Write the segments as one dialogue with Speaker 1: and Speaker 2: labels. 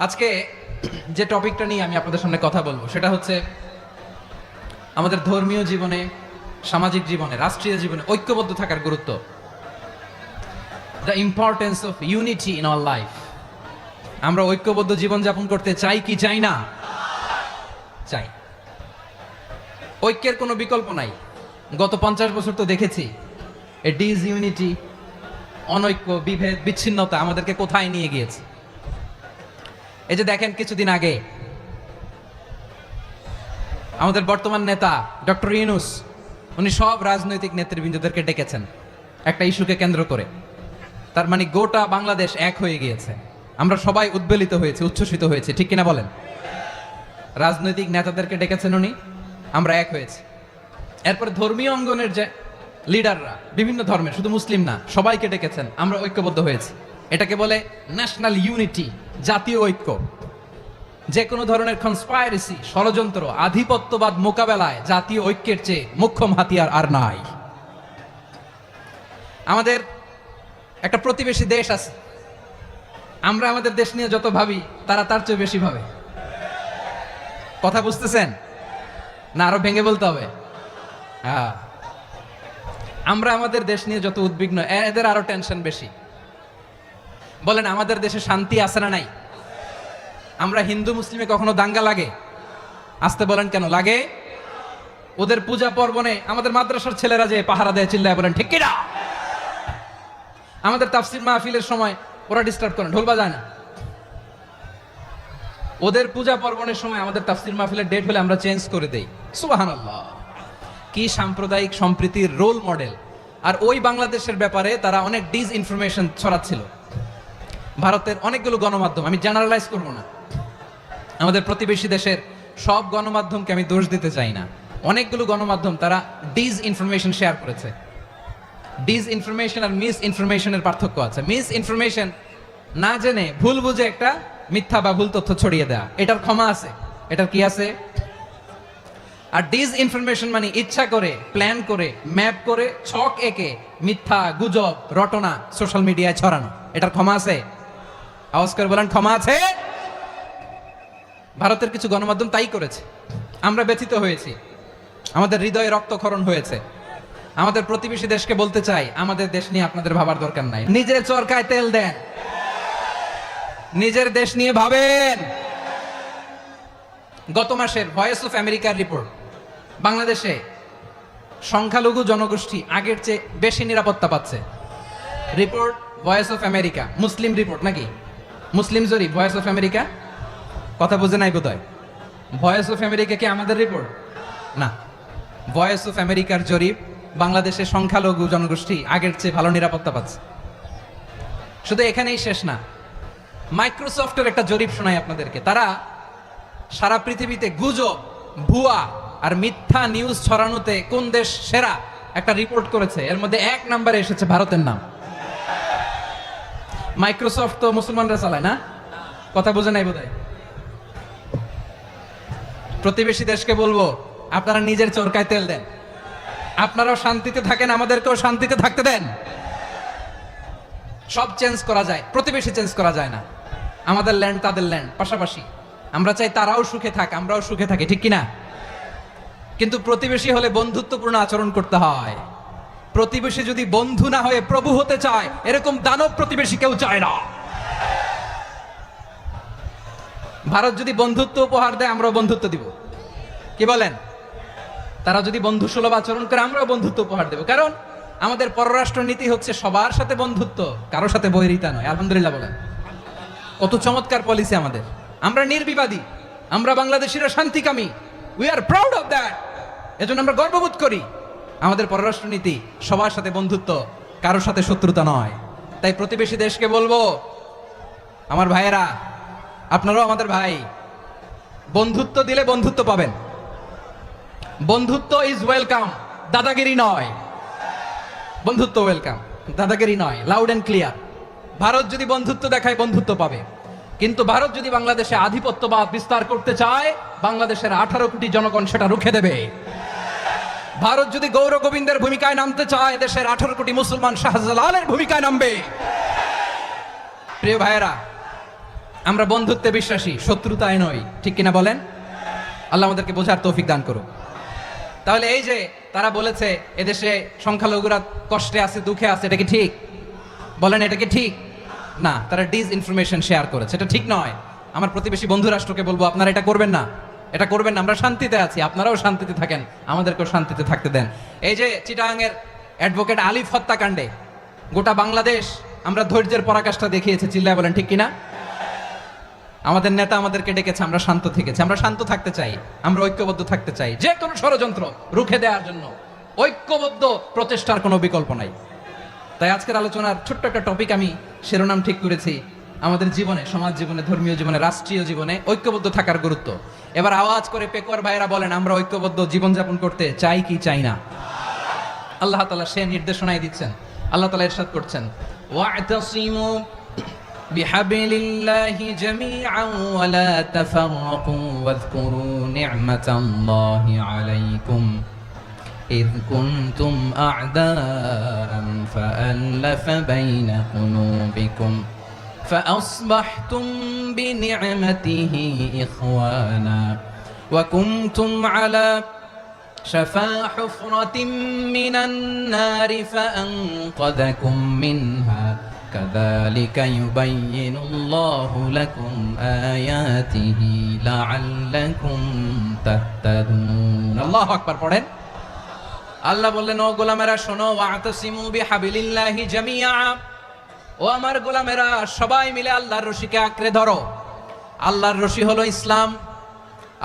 Speaker 1: আজকে যে টপিকটা নিয়ে আমি আপনাদের সামনে কথা বলবো সেটা হচ্ছে আমাদের ধর্মীয় জীবনে, সামাজিক জীবনে, রাষ্ট্রীয় জীবনে ঐক্যবদ্ধ থাকার গুরুত্ব। The importance of unity in our life. আমরা ঐক্যবদ্ধ জীবনযাপন করতে চাই কি চাই না? চাই। ঐক্যের কোনো বিকল্প নাই। গত 50 বছর তো দেখেছি এ ডিসইউনিটি, অনৈক্য, বিভেদ, বিচ্ছিন্নতা আমাদেরকে কোথায় নিয়ে গিয়েছে। এই যে দেখেন, কিছুদিন আগে আমাদের বর্তমান নেতা ডক্টর ইউনূস, উনি সব রাজনৈতিক নেতৃবৃন্দদেরকে ডেকেছেন একটা ইস্যুকে কেন্দ্র করে। তার মানে গোটা বাংলাদেশ এক হয়ে গিয়েছে। আমরা সবাই উদ্বেলিত হয়েছে, উচ্ছ্বসিত হয়েছে, ঠিক কিনা বলেন? রাজনৈতিক নেতাদেরকে ডেকেছেন উনি, আমরা এক হয়েছি। এরপরে ধর্মীয় অঙ্গনের যে লিডাররা, বিভিন্ন ধর্মের, শুধু মুসলিম না, সবাইকে ডেকেছেন, আমরা ঐক্যবদ্ধ হয়েছি। এটাকে বলে ন্যাশনাল ইউনিটি, জাতীয় ঐক্য। যে কোনো ধরনের কনস্পাইরেসি, ষড়যন্ত্র, আধিপত্যবাদ মোকাবেলায় জাতীয় ঐক্যের চেয়ে মোক্ষম হাতিয়ার আর নাই। আমাদের একটা প্রতিবেশী দেশ আছে, আমরা আমাদের দেশ নিয়ে যত ভাবি তারা তার চেয়ে বেশি ভাবে। কথা বুঝতেছেন না? আরো ভেঙে বলতে হবে। আমরা আমাদের দেশ নিয়ে যত উদ্বিগ্ন, এদের আরো টেনশন বেশি। বলেন, আমাদের দেশে শান্তি আছে না নাই? আমরা হিন্দু মুসলিমে কখনো দাঙ্গা লাগে? আসতে বলেন, কেন লাগে? ওদের পূজা পর্বণে আমাদের মাদ্রাসার ছেলেরা যে পাহারা দেয়, চিল্লায় বলেন ঠিক কিনা? আমাদের তাফসীর মাহফিলের সময় ওরা ডিস্টার্ব করে, ঢোল বাজায় না। ওদের পূজা পর্বণের সময় আমাদের তাফসীর মাহফিলের ডেট হলে আমরা চেঞ্জ করে দেই। সুবহানাল্লাহ! কি সাম্প্রদায়িক সম্প্রীতির রোল মডেল। আর ওই বাংলাদেশের ব্যাপারে তারা অনেক ডিসইনফরমেশন ছড়াচ্ছিল। ভারতের অনেকগুলো গণমাধ্যম, আমি জেনারেলাইজ করব না, আমাদের প্রতিবেশী দেশের সব গণমাধ্যমকে আমি দোষ দিতে চাই না, অনেকগুলো গণমাধ্যম তারা ডিসইনফরমেশন শেয়ার করেছে। ডিসইনফরমেশন আর মিস ইনফরমেশনের পার্থক্য আছে। মিস ইনফরমেশন না জেনে ভুল বুঝে একটা মিথ্যা বা ভুল তথ্য ছড়িয়ে দেয়া, এটার ক্ষমা আছে, এটার কি আছে? আর ডিসইনফরমেশন মানে ইচ্ছা করে, প্ল্যান করে, ম্যাপ করে, ছক এঁকে মিথ্যা, গুজব, রটনা সোশ্যাল মিডিয়ায় ছড়ানো, এটার ক্ষমা আছে? আওয়াজ করে বলেন, ক্ষমা আছে? ভারতের কিছু গণমাধ্যম তাই করেছে। আমরা ব্যথিত হয়েছি, আমাদের হৃদয়ে রক্তক্ষরণ হয়েছে। আমাদের প্রতিবেশী দেশকে বলতে চাই, আমাদের দেশ নিয়ে আপনাদের ভাবার দরকার নাই। নিজের চরকায় তেল দেন, নিজের দেশ নিয়ে ভাবেন। গত মাসের ভয়েস অফ আমেরিকার রিপোর্ট, বাংলাদেশে সংখ্যালঘু জনগোষ্ঠী আগের চেয়ে বেশি নিরাপত্তা পাচ্ছে। Report voice of America, Muslim report নাকি? মুসলিম জরিপ, ভয়েস অফ আমেরিকা। কথা বুঝে নাই বোধহয়। ভয়েস অফ আমেরিকা কি আমাদের রিপোর্ট? না, ভয়েস অফ আমেরিকার জরিপ, বাংলাদেশের সংখ্যালঘু জনগোষ্ঠী আগের চেয়ে ভালো নিরাপত্তা পাচ্ছে। শুধু এখানেই শেষ না, মাইক্রোসফটের একটা জরিপ শোনাই আপনাদেরকে। তারা সারা পৃথিবীতে গুজব, ভুয়া আর মিথ্যা নিউজ ছড়ানোতে কোন দেশ সেরা একটা রিপোর্ট করেছে। এর মধ্যে 1 নম্বরে এসেছে ভারতের নাম। মাইক্রোসফট তো মুসলমানরা চালায় না? কথা বুঝে নাই বোধহয়। প্রতিবেশী দেশকে বলবো, আপনারা নিজের চরকায় তেল দেন, আপনারাও শান্তিতে থাকেন, আমাদেরকেও শান্তিতে থাকতে দেন। সব চেঞ্জ করা যায়, প্রতিবেশী চেঞ্জ করা যায় না। আমাদের ল্যান্ড তাদের ল্যান্ড, পাশাপাশি। আমরা চাই তারাও সুখে থাক, আমরাও সুখে থাকি, ঠিক কিনা? কিন্তু প্রতিবেশী হলে বন্ধুত্বপূর্ণ আচরণ করতে হয়। প্রতিবেশী যদি বন্ধু না হয়ে প্রভু হতে চায়, এরকম দানব প্রতিবেশী কেউ চায় না। ভারত যদি বন্ধুত্ব উপহার দেয়, আমরাও বন্ধুত্ব দিব। কি বলেন? তারা যদি বন্ধু সুলভ আচরণ করে, আমরাও বন্ধুত্ব উপহার দেব। কারণ আমাদের পররাষ্ট্র নীতি হচ্ছে সবার সাথে বন্ধুত্ব, কারো সাথে বৈরিতা নয়। আলহামদুলিল্লাহ বলেন, কত চমৎকার পলিসি আমাদের। আমরা নির্বিবাদী, আমরা বাংলাদেশিরা শান্তিকামী। We are proud of that. এজন্য আমরা গর্ববোধ করি। আমাদের পররাষ্ট্র নীতি সবার সাথে বন্ধুত্ব, কারোর সাথে শত্রুতা নয়। তাই প্রতিবেশী দেশকে বলবো, আমার ভাইয়েরা, আপনারাও আমাদের ভাই, বন্ধুত্ব দিলে বন্ধুত্ব পাবেন। বন্ধুত্ব ইজ ওয়েলকাম, দাদাগিরি নয়। বন্ধুত্ব ওয়েলকাম, দাদাগিরি নয়, লাউড এন্ড ক্লিয়ার। ভারত যদি বন্ধুত্ব দেখায়, বন্ধুত্ব পাবে। কিন্তু ভারত যদি বাংলাদেশে আধিপত্যবাদ বিস্তার করতে চায়, বাংলাদেশের 18 কোটি জনগণ সেটা রুখে দেবে। ভারত যদি গৌর গোবিন্দের ভূমিকায় নামতে চায়, দেশের 18 কোটি মুসলমান শাহজালালের ভূমিকায় নামবে। প্রিয় ভাইয়েরা, আমরা বন্ধুত্বে বিশ্বাসী, শত্রুতায় নই, ঠিক কিনা বলেন? আল্লাহ আমাদেরকে বোঝার তৌফিক দান করুক। তাহলে এই যে তারা বলেছে এদেশে সংখ্যালঘুরা কষ্টে আছে, দুঃখে আছে, এটা কি ঠিক? বলেন এটা কি ঠিক? না, তারা ডিস ইনফরমেশন শেয়ার করেছে, এটা ঠিক নয়। আমার প্রতিবেশী বন্ধু রাষ্ট্রকে বলবো আপনারা এটা করবেন না, এটা করবেন না। আমরা শান্তিতে আছি, আপনারাও শান্তিতে থাকেন, আমাদেরকেও শান্তিতে থাকতে দেন। এই যে চিটাগাংয়ের অ্যাডভোকেট আলিফ হত্যাকাণ্ডে গোটা বাংলাদেশ আমরা ধৈর্যের পরাকাষ্ঠা দেখিয়েছে, চিল্লায় বলেন ঠিক কিনা? আমাদের নেতা আমাদেরকে ডেকেছে, আমরা শান্ত থেকেছি। আমরা শান্ত থাকতে চাই, আমরা ঐক্যবদ্ধ থাকতে চাই। যে কোনো ষড়যন্ত্র রুখে দেওয়ার জন্য ঐক্যবদ্ধ প্রচেষ্টার কোনো বিকল্প নাই। তাই আজকের আলোচনার ছোট্ট একটা টপিক আমি শিরোনাম ঠিক করেছি, আমাদের জীবনে, সমাজ জীবনে, ধর্মীয় জীবনে, রাষ্ট্রীয় জীবনে ঐক্যবদ্ধ থাকার গুরুত্ব। এবার আওয়াজ করে পেকুয়ার ভাইরা বলেন, আমরা ঐক্যবদ্ধ জীবনযাপন করতে চাই কি চাই না? আল্লাহ তাআলা সে নির্দেশনাই দিচ্ছেন। আল্লাহ তাআলা ইরশাদ করছেন, ওয়া'তাসিমু বিহাবলিল্লাহি জামিআন ওয়া লা তাফাররাকু ওয়াযকুরু নি'মাতাল্লাহি আলাইকুম إذ كنتم أعداء فألف بين قلوبكم فأصبحتم بنعمته إخوانا وكنتم على شفا حفرة من النار فأنقذكم منها كذلك يبين الله لكم آياته لعلكم تهتدون الله أكبر পড়েন। আল্লাহ বললেন, ও গোলামেরা শোনো, ওয়া'তাসিমু বিহাবলিল্লাহি জামিআ, ও আমার গোলামেরা সবাই মিলে আল্লাহর রশিকে আঁকড়ে ধরো। আল্লাহর রশি হলো ইসলাম,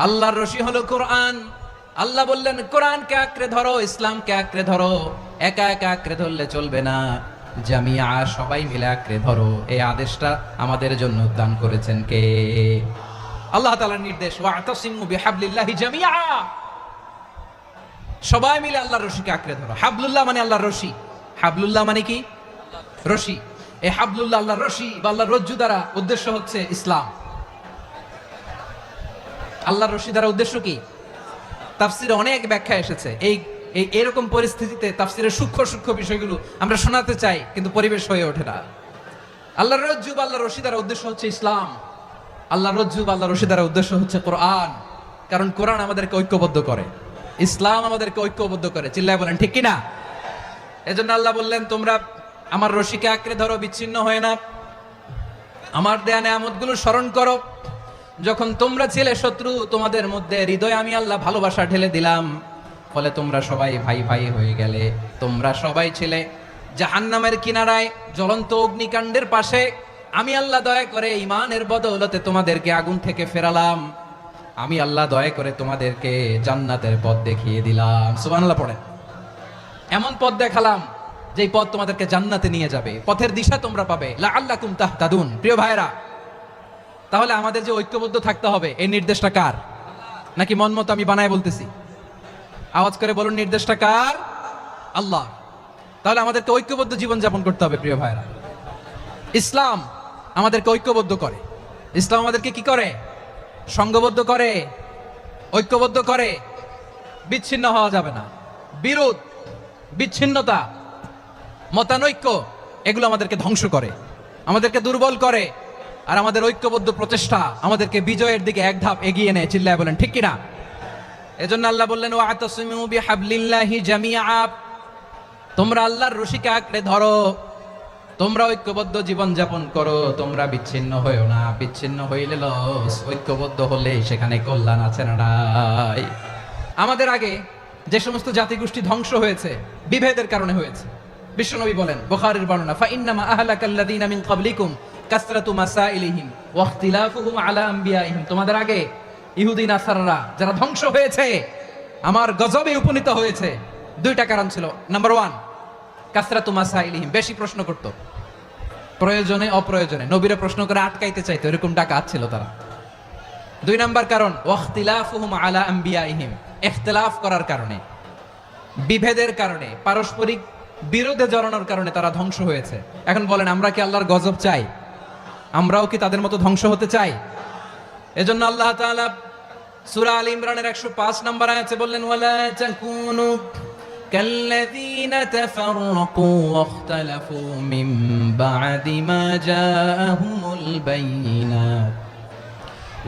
Speaker 1: আল্লাহর রশি হলো কোরআন। আল্লাহ বললেন কোরআনকে আঁকড়ে ধরো, ইসলামকে আঁকড়ে ধরো। একা একা আঁকড়ে ধরলে চলবে না, জামিআ, সবাই মিলে আঁকড়ে ধরো। এই আদেশটা আমাদের জন্য দান করেছেন কে? আল্লাহ তাআলার নির্দেশ, ওয়া'তাসিমু বিহাবলিল্লাহি জামিআ, সবাই মিলে আল্লাহর রশিকে আঁকড়ে ধরো। হাবলুল্লাহ মানে আল্লাহর রশি। হাবলুল্লাহ মানে কি? রশি। এই হাবলুল্লাহ, আল্লাহর রশি বা আল্লাহর রজ্জু দ্বারা উদ্দেশ্য হচ্ছে ইসলাম। আল্লাহর রশি দ্বারা উদ্দেশ্য কি? তাফসিরে অনেক ব্যাখ্যা এসেছে। এরকম পরিস্থিতিতে তাফসিরের সূক্ষ্ম সূক্ষ্ম বিষয়গুলো আমরা শোনাতে চাই, কিন্তু পরিবেশ হয়ে ওঠে না। আল্লাহর রজ্জু বা আল্লাহর রশি দ্বারা উদ্দেশ্য হচ্ছে ইসলাম। আল্লাহর রজ্জু বা আল্লাহর রশি দ্বারা উদ্দেশ্য হচ্ছে কোরআন, কারণ কোরআন আমাদেরকে ঐক্যবদ্ধ করে, ইসলাম আমাদেরকে ঐক্যবদ্ধ করে। চিল্লায় বলেন ঠিক কিনা? এজন্য আল্লাহ বললেন, তোমরা আমার রশিকে আঁকড়ে ধরো, বিচ্ছিন্ন হয় না। আমার দেয়া নেয়ামতগুলো স্মরণ করো। যখন তোমরা ছিলে শত্রু, তোমাদের মধ্যে হৃদয়ে আমি আল্লাহ ভালোবাসা ঢেলে দিলাম, ফলে তোমরা সবাই ভাই ভাই হয়ে গেলে। তোমরা সবাই ছিলে জাহান্নামের কিনারায়, জ্বলন্ত অগ্নিকাণ্ডের পাশে। আমি আল্লাহ দয়া করে ঈমানের বদৌলতে তোমাদেরকে আগুন থেকে ফেরালাম। আমি আল্লাহ দয়া করে তোমাদেরকে জান্নাতের পথ দেখিয়ে দিলাম। সুবহানাল্লাহ পড়েন। এমন পথ দেখালাম যেই পথ তোমাদেরকে জান্নাতে নিয়ে যাবে, পথের দিশা তোমরা পাবে। লাআল্লাকুম তাহতাদুন। প্রিয় ভাইরা, তাহলে আমাদের যে ঐক্যবদ্ধ থাকতে হবে, এই নির্দেশটা কার? নাকি মন মতো আমি বানায় বলতেছি? আওয়াজ করে বলুন, নির্দেশটা কার? আল্লাহ। তাহলে আমাদেরকে ঐক্যবদ্ধ জীবন যাপন করতে হবে। প্রিয় ভাইরা, ইসলাম আমাদেরকে ঐক্যবদ্ধ করে। ইসলাম আমাদেরকে কি করে? সংঘবদ্ধ করে, ঐক্যবদ্ধ করে। বিচ্ছিন্ন হওয়া যাবে না। বিরোধ, বিচ্ছিন্নতা, মতানৈক্য, এগুলো আমাদেরকে ধ্বংস করে, আমাদেরকে দুর্বল করে। আর আমাদের ঐক্যবদ্ধ প্রচেষ্টা আমাদেরকে বিজয়ের দিকে এক ধাপ এগিয়ে নেয়। চিল্লায় বলেন ঠিক কিনা? এজন্য আল্লাহ বললেন, ওয়া'তাসিমু বিহাবলিল্লাহি জামিআ, তোমরা আল্লাহর রশিকে আঁকড়ে ধরো, তোমরা ঐক্যবদ্ধ জীবন যাপন করো, তোমরা বিচ্ছিন্ন হইও না। বিচ্ছিন্ন হইলে লস, ঐক্যবদ্ধ হলে সেখানে কল্যাণ আছে না নাই? আমাদের আগে যে সমস্ত জাতিগোষ্ঠী ধ্বংস হয়েছে, বিভেদের কারণে হয়েছে। বিশ্বনবী বলেন, বুখারীর বর্ণনা, ফাইন্নামা আহলাকাল্লাযীনা মিন ক্বাবলিকুম কাসরাতু মাসাইলিহিম ওয়া ইখতিলাফুহুম আলা আম্বিয়াইহিম। তোমাদের আগে ইহুদি নাসারারা যারা ধ্বংস হয়েছে, আমার গজবে উপনীত হয়েছে, দুইটা কারণ ছিল। নাম্বার 1, কাসরাতু মাসাইলিহিম, বেশি প্রশ্ন করত, প্রয়োজনে অপ্রয়োজনে নবীরে প্রশ্ন করে আটকাইতে চাইতো, এরকম ডাকাত ছিল তারা। 2 নাম্বার কারণ, ওয়াখতিলাফুহুম আলা আম্বিয়াইহিম, ইখতিলাফ করার কারণে, বিভেদের কারণে, পারস্পরিক বিরোধে জড়ানোর কারণে তারা ধ্বংস হয়েছে। এখন বলেন, আমরা কি আল্লাহর গজব চাই? আমরাও কি তাদের মতো ধ্বংস হতে চাই? এজন্য আল্লাহ তাআলা সূরা আল ইমরানের 105 নম্বর আয়াতে বললেন, ওয়ালা তাকুনু কাল্লাযীনা তাফাররাকু ওয়াখতালাফু মিন বা'দি মা জাআহুমুল বায়িনাত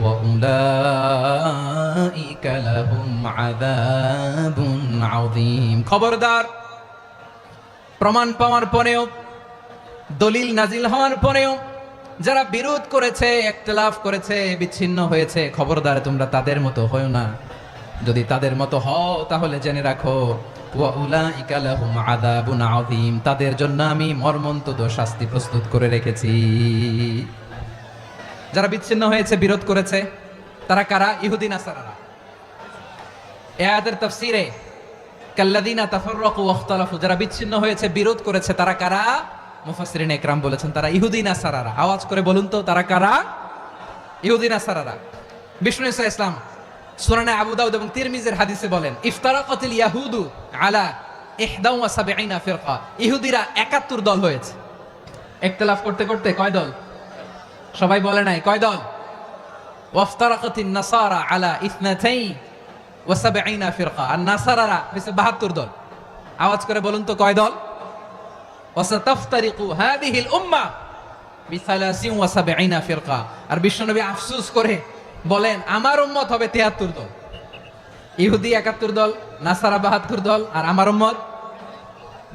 Speaker 1: ওয়া উলাইকা লাহুম আযাবুন আযীম। খবরদার, প্রমাণ পাওয়ার পরেও, দলিল নাজিল হওয়ার পরেও যারা বিরোধ করেছে, ইখতিলাফ করেছে, বিচ্ছিন্ন হয়েছে, খবরদার তোমরা তাদের মতো হয়ো না। যদি তাদের মতো হও তাহলে জেনে রাখো ওয়া উলাইকা লাহুম আযাবুন আযীম, তাদের জন্য আমি মর্মন্তুদ শাস্তি প্রস্তুত করে রেখেছি। যারা বিচ্ছিন্ন হয়েছে, বিরোধ করেছে, তারা কারা? ইহুদি নাসারারা। এই আয়াতের তাফসীরে কাল্লাযীনা তাফাররাকু ওয়াখতালাফু, যারা বিচ্ছিন্ন হয়েছে, বিরোধ করেছে, তারা কারা? মুফাসসিরিন ইকরাম বলেছেন তারা ইহুদি নাসারারা। আওয়াজ করে বলুন তো, তারা কারা? ইহুদি নাসারারা। বিষ্ণু ঈসা ইসলাম সুনানে আবু দাউদ এবং তিরমিজির হাদিসে বলেন, ইফতারাকাতিল ইয়াহুদু আলা 71 ফিরকা, ইহুদিরা 71 দল হয়েছে। ইখতিলাফ করতে করতে কয় দল? সবাই বলে নাই কয় দল? ওয়াফতারাকাতিন নাসারা আলা 72 ফিরকা, আর নাসারারা হয়েছে 72 দল। আওয়াজ করে বলুন তো কয় দল? ওয়াসাতাফতারিকু হাদিহিল উম্মাহ বি73 ফিরকা। আর বিশ্বনবী আফসোস করে বলেন, আমার উম্মত হবে 73 দল। ইহুদি 71 দল, নাসারা 72 দল, আর আমার উম্মত,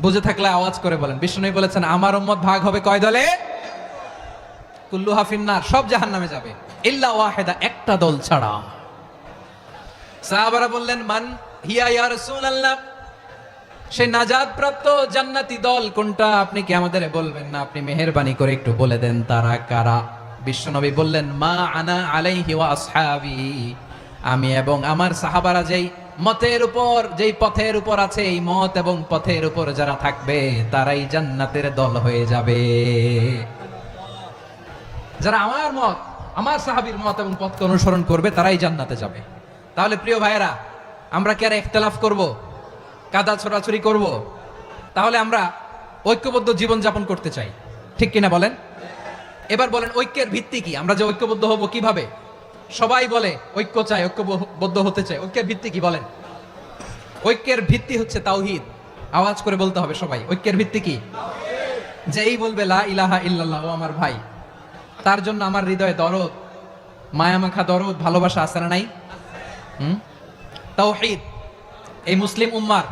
Speaker 1: বুঝে থাকলে আওয়াজ করে বলেন। বিশ্বনবী বলেছেন আমার উম্মত ভাগ হবে কয় দলে? কুল্লুহা ফিন্নার, সব জাহান্নামে যাবে, ইল্লা ওয়াহিদা, একটা দল ছাড়া। সাহাবারা বললেন, মান হিয়া ইয়া রাসূলুল্লাহ, সেই নাজাত প্রাপ্ত জান্নাতি দল কোনটা? আপনি কি আমাদের বলবেন না? আপনি মেহেরবানি করে একটু বলে দেন তারা কারা। বিশ্বনবী বললেন, মা আনা আলাইহি ওয়া আসহাবি, আমি এবং আমার সাহাবারা যেই মতের উপর, যেই পথের উপর আছে, এই মত এবং পথের উপর যারা থাকবে তারাই জান্নাতের দল হয়ে যাবে। যারা আমার মত, আমার সাহাবীর মত এবং পথকে অনুসরণ করবে তারাই জান্নাতে যাবে। তাহলে প্রিয় ভাইয়েরা, আমরা কি আর ইখতিলাফ করব, কাদা ছোড়াছুরি করব? তাহলে আমরা ঐক্যবদ্ধ জীবন যাপন করতে চাই, ঠিক কিনা বলেন? এবার বলেন ঐক্যের ভিত্তি কি? আমরা যে ঐক্যবদ্ধ হব কিভাবে? সবাই বলে ঐক্য চাই, ঐক্যবদ্ধ হতে চাই। ঐক্যের ভিত্তি কি বলেন? ঐক্যের ভিত্তি হচ্ছে তাওহীদ। আওয়াজ করে বলতে হবে সবাই, ঐক্যের ভিত্তি কি? যেই বলবে লা ইলাহা ইল্লাল্লাহ, ও আমার ভাই, তার জন্য আমার হৃদয়ে দরদ, মায়ামাখা দরদ, ভালোবাসা আছে না নাই? তাওহীদ। এই মুসলিম উম্মার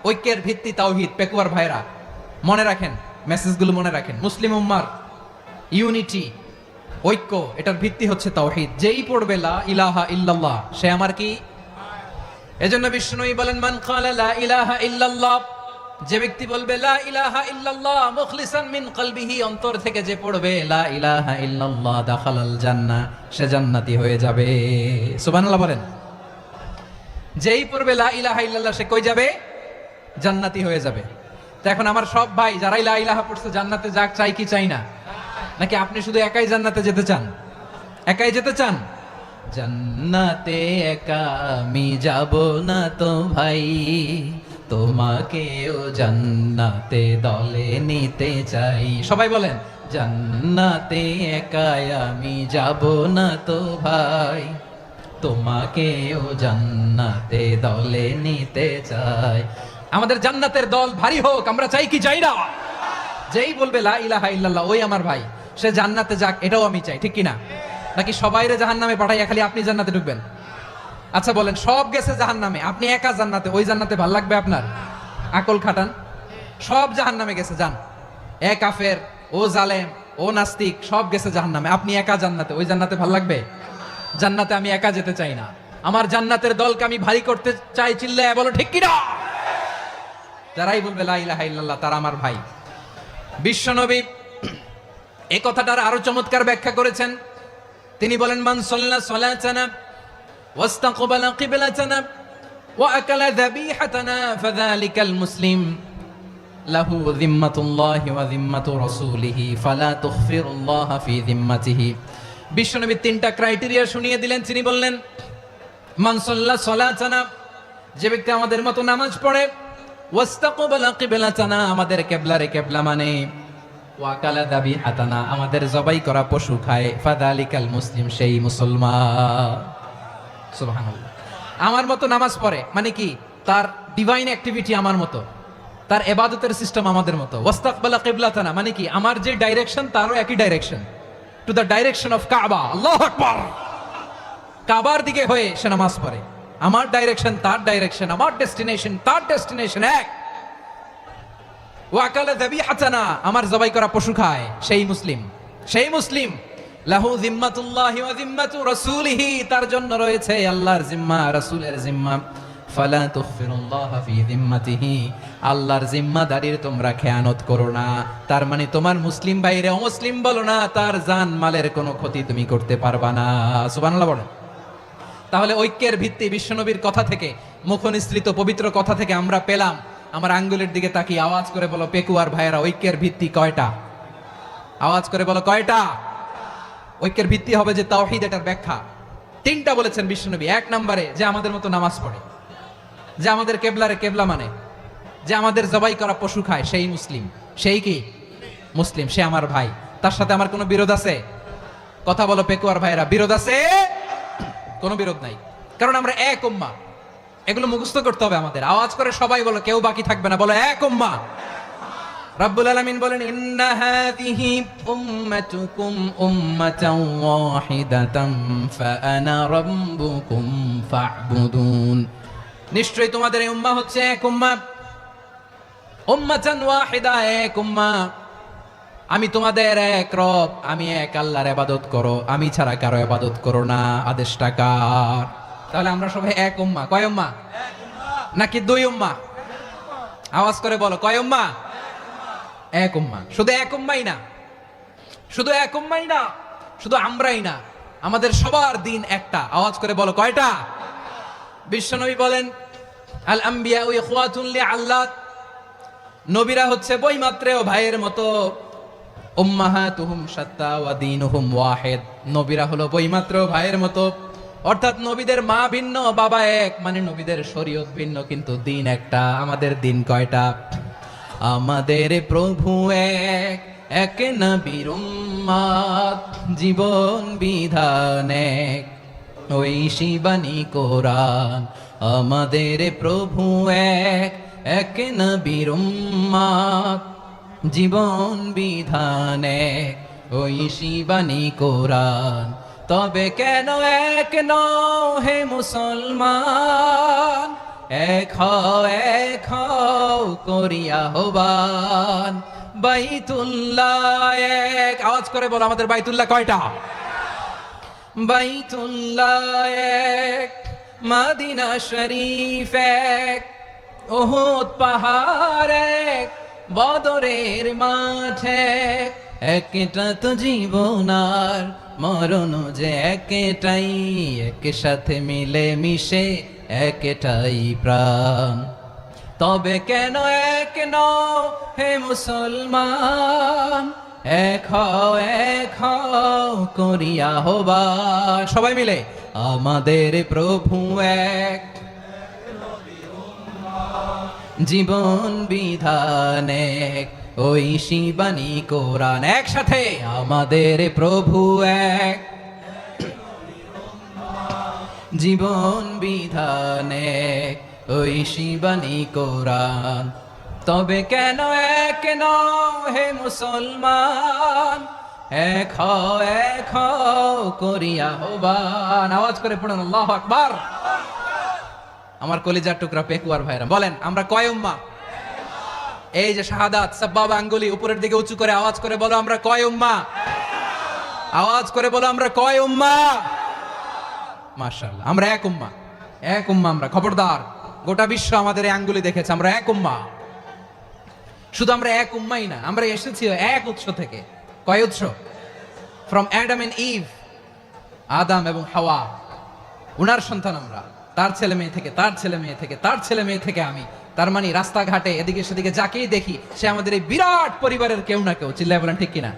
Speaker 1: ঐক্যের ভিত্তি তাওহীদ। পেকুয়ার ভাইরা মনে রাখেন, মেসেজগুলো মনে রাখেন। মুসলিম উম্মার ইউনিটি, ঐক্য, এটার ভিত্তি হচ্ছে তাওহীদ। যেই পড়বে লা ইলাহা ইল্লাল্লাহ, সে আমার কি? এজন্য বিষ্ণুই বলেন, মান ক্বালা লা ইলাহা ইল্লাল্লাহ, যে ব্যক্তি বলবে লা ইলাহা ইল্লাল্লাহ মুখলিসান মিন কলবিহি, অন্তর থেকে যে পড়বে লা ইলাহা ইল্লাল্লাহ, দাখালাল জান্নাহ, সে জান্নাতি হয়ে যাবে। সুবহানাল্লাহ বলেন। যেই পড়বে লা ইলাহা ইল্লাল্লাহ, সে কই যাবে? জান্নাতি হয়ে যাবে। তো এখন আমার সব ভাই যারাই লা ইলাহা পড়ছে জান্নাতে যাক, চাই কি চাই না? নাকি আপনি শুধু একাই জান্নাতে যেতে চান? একাই যেতে চান? জান্নাতে একা আমি যাব না তো ভাই, তোমাকেও জান্নাতে দলে নিতে চাই। সবাই বলেন, জান্নাতে একা আমি যাব না তো ভাই, তোমাকেও জান্নাতে দলে নিতে চাই। আমাদের জান্নাতের দল ভারী হোক, আমরা চাই কি চাই না? যেই বলবে লা ইলাহা ইল্লাল্লাহ, ওই আমার ভাই, সে জান্নাতে যাক, এটাও আমি চাই, ঠিক কিনা? নাকি সবাইরে জাহান্নামে পাঠাইয়া খালি আপনি জান্নাতে ঢুকবেন? আচ্ছা বলেন, সব গেছে জাহান্নামে, আপনি একা জান্নাতে, ওই জান্নাতে ভাল লাগবে আপনার? আকল খাটান। সব জাহান্নামে গেছে, যান। এ কাফের, ও জালেম, ও নাস্তিক, সব গেছে জাহান্নামে, আপনি একা জান্নাতে, ওই জান্নাতে ভাল লাগবে? জান্নাতে আমি একা যেতে চাই না, আমার জান্নাতের দলকে আমি ভারী করতে চাই। চিল্লায় বলো ঠিক কিনা? যারাই বলবে লা ইলাহা ইল্লাল্লাহ, তারা আমার ভাই। বিশ্বনবী এই কথাটার আরো চমৎকার ব্যাখ্যা করেছেন। তিনি বলেন, মান সাল্লা সালাতানা ওয়াস্তাকবালা কিবলাতানা ওয়া আকালা যাবিহাতানা ফাযালিকাল মুসলিম লাহু যিম্মাতুল্লাহি ওয়া যিম্মাতু রাসূলিহি ফালা তুগফিরুল্লাহা ফি যিম্মাতিহি। বিশ্বনবী তিনটা ক্রাইটেরিয়া শুনিয়ে দিলেন। তিনি বললেন, মান সাল্লা সালাতানা, যে ব্যক্তি আমাদের মতো নামাজ পড়ে, ওয়াস্তাকবালা কিবলাতানা, আমাদের কিবলারে কিবলা মানে, ওয়াকালা যাবিহাতানা, আমাদের জবাই করা পশু খায়, ফাযালিকাল মুসলিম, সেই মুসলমান। সুবহানাল্লাহ। আমার মতো নামাজ পড়ে মানে কি? তার ডিভাইন অ্যাক্টিভিটি আমার মতো, তার ইবাদতের সিস্টেম আমাদের মতো। ওয়াস্তাকবালা কিবলাতানা মানে কি, আমার যে ডাইরেকশন তারও একই direction, to the direction of কাবা। আল্লাহু আকবার। কাবার দিকে হয়ে সে নামাজ পড়ে। আমার ডাইরেকশন তার ডাইরেকশন, আমার ডেস্টিনেশন তার ডেস্টিনেশন এক। ওয়াকালা যাবিহাতানা, আমার জবাই করা পশু খায়, সেই মুসলিম, সেই মুসলিম। লাহু জিম্মাতুল্লাহি ওয়া জিম্মাতু রাসূলিহি, তার জন্য রয়েছে আল্লাহর জিম্মা, রাসূলের জিম্মা। ফালা তুখফিরুল্লাহা ফি জিম্মাতিহি, আল্লাহর জিম্মাদারির তোমরা খেয়ানত করো না। তার মানে তোমার মুসলিম ভাইরে অমুসলিম বলো না, তার জান মালের কোনো ক্ষতি তুমি করতে পারবা না। সুবহানাল্লাহ বলো। তাহলে ঐক্যের ভিত্তি বিশ্বনবীর কথা থেকে, মুখনিসৃত পবিত্র কথা থেকে আমরা পেলাম। আমার আঙ্গুলের দিকে তাকিয়ে আওয়াজ করে বলো পেকুয়ার ভাইয়েরা, ঐক্যের ভিত্তি কয়টা? আওয়াজ করে বলো কয়টা? ঐক্যের ভিত্তি হবে যে তাওহীদ, এটার ব্যাখ্যা তিনটা বলেছেন বিশ্বনবী। এক নম্বরে যে আমাদের মতো নামাজ পড়ে, যে আমাদের কেবলারে কেবলা মানে, যে আমাদের জবাই করা পশু খায়, সেই মুসলিম। সেই কি মুসলিম, সে আমার ভাই। তার সাথে আমার কোনো বিরোধ আছে? কথা বলো পেকুয়ার ভাইরা, বিরোধ আছে? কোনো বিরোধ নাই, কারণ আমরা এক উম্মাহ। এগুলো মুখস্থ করতে হবে আমাদের। আওয়াজ করে সবাই বলো, কেউ বাকি থাকবে না, বলো এক উম্মাহ। রব্বুল আলামিন বলেন, ইন্না হাযিহি উম্মাতুকুম উম্মাতান ওয়াহিদাতান ফাআনা রাব্বুকুম ফা'বুদুন, নিশ্চয়ই তোমাদের এই উম্মাহ হচ্ছে এক উম্মাহ। উম্মাতান ওয়াহিদা, এক উম্মাহ। আমি তোমাদের এক রব, আমি এক আল্লাহর ইবাদত করো, আমি ছাড়া কারো ইবাদত করো না। আদেশটা কার? তাহলে আমরা সবাই এক উম্মাহ। কয় উম্মাহ? নাকি দুই উম্মাহ? আওয়াজ করে বলো, কয় উম্মাহ? এক উম্মাহ। শুধু এক উম্মাই না, শুধু এক উম্মাই না, শুধু আমরাই না, আমাদের সবার দিন একটা। আওয়াজ করে বলো কয়টা? বিশ্বনবী বলেন, আল আম্বিয়াউ ইখওয়াতুন লিআল্লাত, নবীরা হচ্ছে বৈমাত্রেয় ভাইয়ের মতো। উম্মাহাতুহুম শাত্তা ওয়া দীনুহুম ওয়াহিদ, নবীরা হলো বৈমাত্রেয় ভাইয়ের মতো। অর্থাৎ নবীদের মা ভিন্ন, বাবা এক, মানে নবীদের শরীয়ত ভিন্ন, কিন্তু দিন একটা। আমাদের দিন কয়টা? আমাদের প্রভু এক, এক নবীর উম্মত, জীবন বিধান এক, ওই শিবানী কোরআন। আমাদের প্রভু এক, এক নবীর উম্মত, জীবন বিধান এক, ওই শিবানী কোরআন। তবে কেন এক নও হে মুসলমান, এক হও করিয়া আহ্বান। বাইতুল্লাহ এক, আওয়াজ করে বলো আমাদের বাইতুল্লাহ কয়টা? বাইতুল্লাহ এক, মদিনা শরীফ এক, উহুদ পাহাড় এক, বদরের মাঠ এক। একটা তো জীবন আর মরণ যে একটাই, এক সাথে মিলে মিশে একটাই প্রাণ। তবে কেন এক নও হে মুসলমান, এক হও করিয়া আহ্বান। সবাই মিলে, আমাদের প্রভু এক, জীবন বিধান এক, ওই শিবানী কোরআন। একসাথে, আমাদের প্রভু এক, জীবন বিধান এক, ওই শিবানী কোরআন। তবে কেন এক নও হে মুসলমান, এক হও করিয়া আহ্বান। আওয়াজ করে পড়ুন আল্লাহু আকবার। আমার কলিজার টুকরা পেকুয়ার ভাইরা, বলেন আমরা কয় উম্মাহ? এই যে শাহাদাত, সাব্বাবা আঙ্গুলি উপরের দিকে উঁচু করে আওয়াজ করে বলো আমরা কয় উম্মাহ? আওয়াজ করে বলো আমরা কয় উম্মাহ? মাশাআল্লাহ, আমরা এক উম্মাহ, এক উম্মাহ আমরা। খবরদার, গোটা বিশ্ব আমাদের এই আঙ্গুলি দেখেছে, আমরা এক উম্মাহ। শুধু আমরা এক উম্মাই না, আমরা এসেছি এক উৎস থেকে। কয় উৎস? ফ্রম অ্যাডাম এন্ড ইভ, আদম এবং হাওয়া, উনার সন্তান আমরা। তার ছেলে মেয়ে থেকে, তার ছেলে মেয়ে থেকে, তার ছেলে মেয়ে থেকে আমি। তার মানে রাস্তাঘাটে এদিকে সেদিকে যাকেই দেখি, সে আমাদের এই বিরাট পরিবারের কেউ না কেউ। চিল্লায় বলেন ঠিক কিনা?